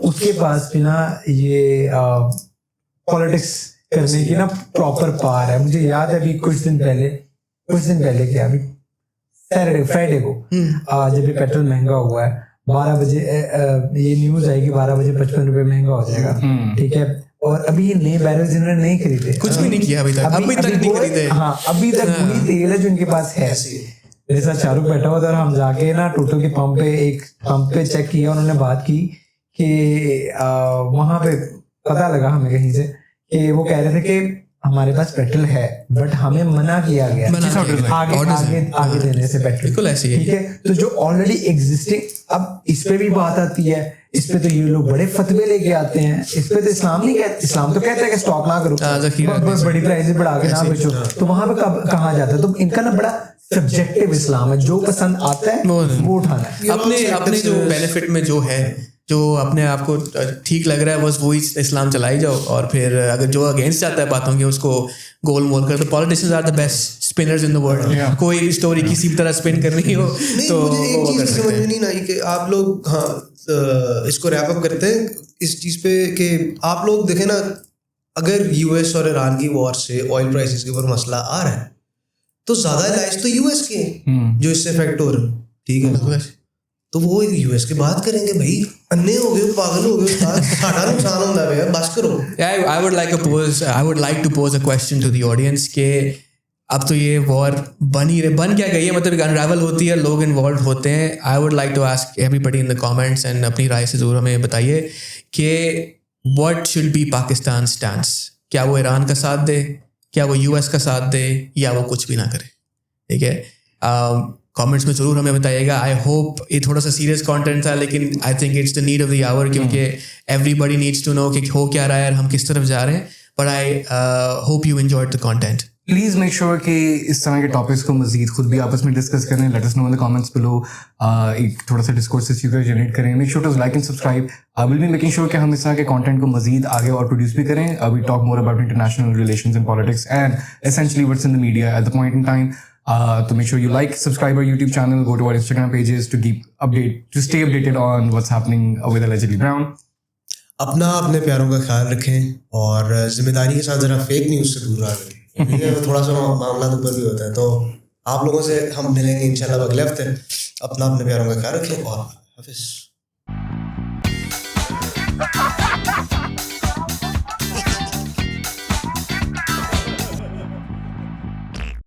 उसके पास भी ना ये पॉलिटिक्स करने की ना प्रॉपर पावर है. मुझे याद है अभी कुछ दिन पहले क्या, अभी सैटरडे फ्राइडे को जब ये पेट्रोल महंगा हुआ है, 12 बजे ये न्यूज आएगी 12 बजे 55 रुपए महंगा हो जाएगा. ठीक है. और अभी ये नए बैरल जिन्होंने नहीं खरीदे, कुछ भी नहीं किया अभी तक नहीं खरीदे. हाँ, अभी तक वही तेल है जो इनके पास है. मेरे साथ शाहरुख बैठा हुआ था और हम जाके ना टोटो के पंप पे चेक किया. उन्होंने बात की कि वहां पे पता लगा हमें कहीं से कि वो कह रहे थे कि हमारे पास पेट्रोल है बट हमें मना किया गया आगे देने से पेट्रोल. बिल्कुल ऐसे ही. ठीक है. तो जो ऑलरेडी एग्जिस्टिंग, अब इस पे भी बात आती है, इस पे तो ये लोग बड़े फतवे लेके आते हैं. इस पे तो इस्लाम नहीं कहता, इस्लाम तो कहता है कि स्टॉक ना करो, बड़ी प्राइसेस बढ़ा के ना बेचो. तो वहां पे कहाँ जाता है? तो इनका ना बड़ा सब्जेक्टिव इस्लाम है, जो पसंद आता है वो उठाना है. अपने जो बेनिफिट में जो है, जो अपने आप को ठीक लग रहा है बस वही इस्लाम चलाई जाओ. और फिर अगर जो अगेंस्ट जाता है बातों के उसको गोल मोल कर. तो politicians are the best spinners in the world. कोई स्टोरी किसी भी तरह स्पिन करनी हो तो मुझे एक चीज समझ में नहीं आई कि आप लोग, हाँ इसको रैप अप करते हैं इस चीज पे कि आप लोग देखें ना, अगर यूएस और ईरान की वॉर से ऑयल प्राइसेस के ऊपर मसला आ रहा है तो ज्यादा इलाज तो यूएस के हैं जो इससे इफेक्ट हो रहे हैं, ठीक है, तो वो यूएस की बात करेंगे भाई, अन्ने हो गए, पागल हो गए, साढ़ा नुकसान होता है भैया, बस करो। I would like to pose a question to the audience कि अब तो ये वॉर बन क्या गई है, मतलब अनरावल होती है, लोग इन्वॉल्व होते हैं। I would like to ask everybody in the comments and अपनी राय से ज़रूर हमें बताइए कि what should be Pakistan stance. क्या वो ईरान का साथ दे, क्या वो यूएस का साथ दे, या वो कुछ भी ना करे, ठीक है। कमेंट्स में ज़रूर हमें बताइएगा। आई होप ये थोड़ा सा सीरियस कंटेंट था, लेकिन I think it's the need of the hour, क्योंकि एवरीबडी नीड्स टू नो कि हो क्या रहा है और हम किस तरफ जा रहे हैं। But I hope you enjoyed the content. Please make sure कि इस तरह के टॉपिक्स को मजीद खुद भी आपस में डिस्कस करें। Let us know in the comments below. एक थोड़ा सा डिस्कोर्स इस चीज़ को जनरेट करें। Make sure to like and subscribe. I will be making sure कि हम इस तरह के कंटेंट को मजीद आगे और प्रोड्यूस भी करें। We talk more about international relations and politics and essentially what's in the media at the point in time. To make sure you like, subscribe our YouTube channel, go to our Instagram pages to stay updated on what's happening with Allegedly Brown. अपने प्यारों का ख्याल रखें और जिम्मेदारी के साथ जरा फेक न्यूज़ से दूर रहें, ठीक है। थोड़ा सा मामला तो ऊपर भी होता है, तो आप लोगों से हम मिलेंगे इंशाल्लाह अगले हफ्ते। अपने प्यारों का ख्याल रखें और हाफिज़।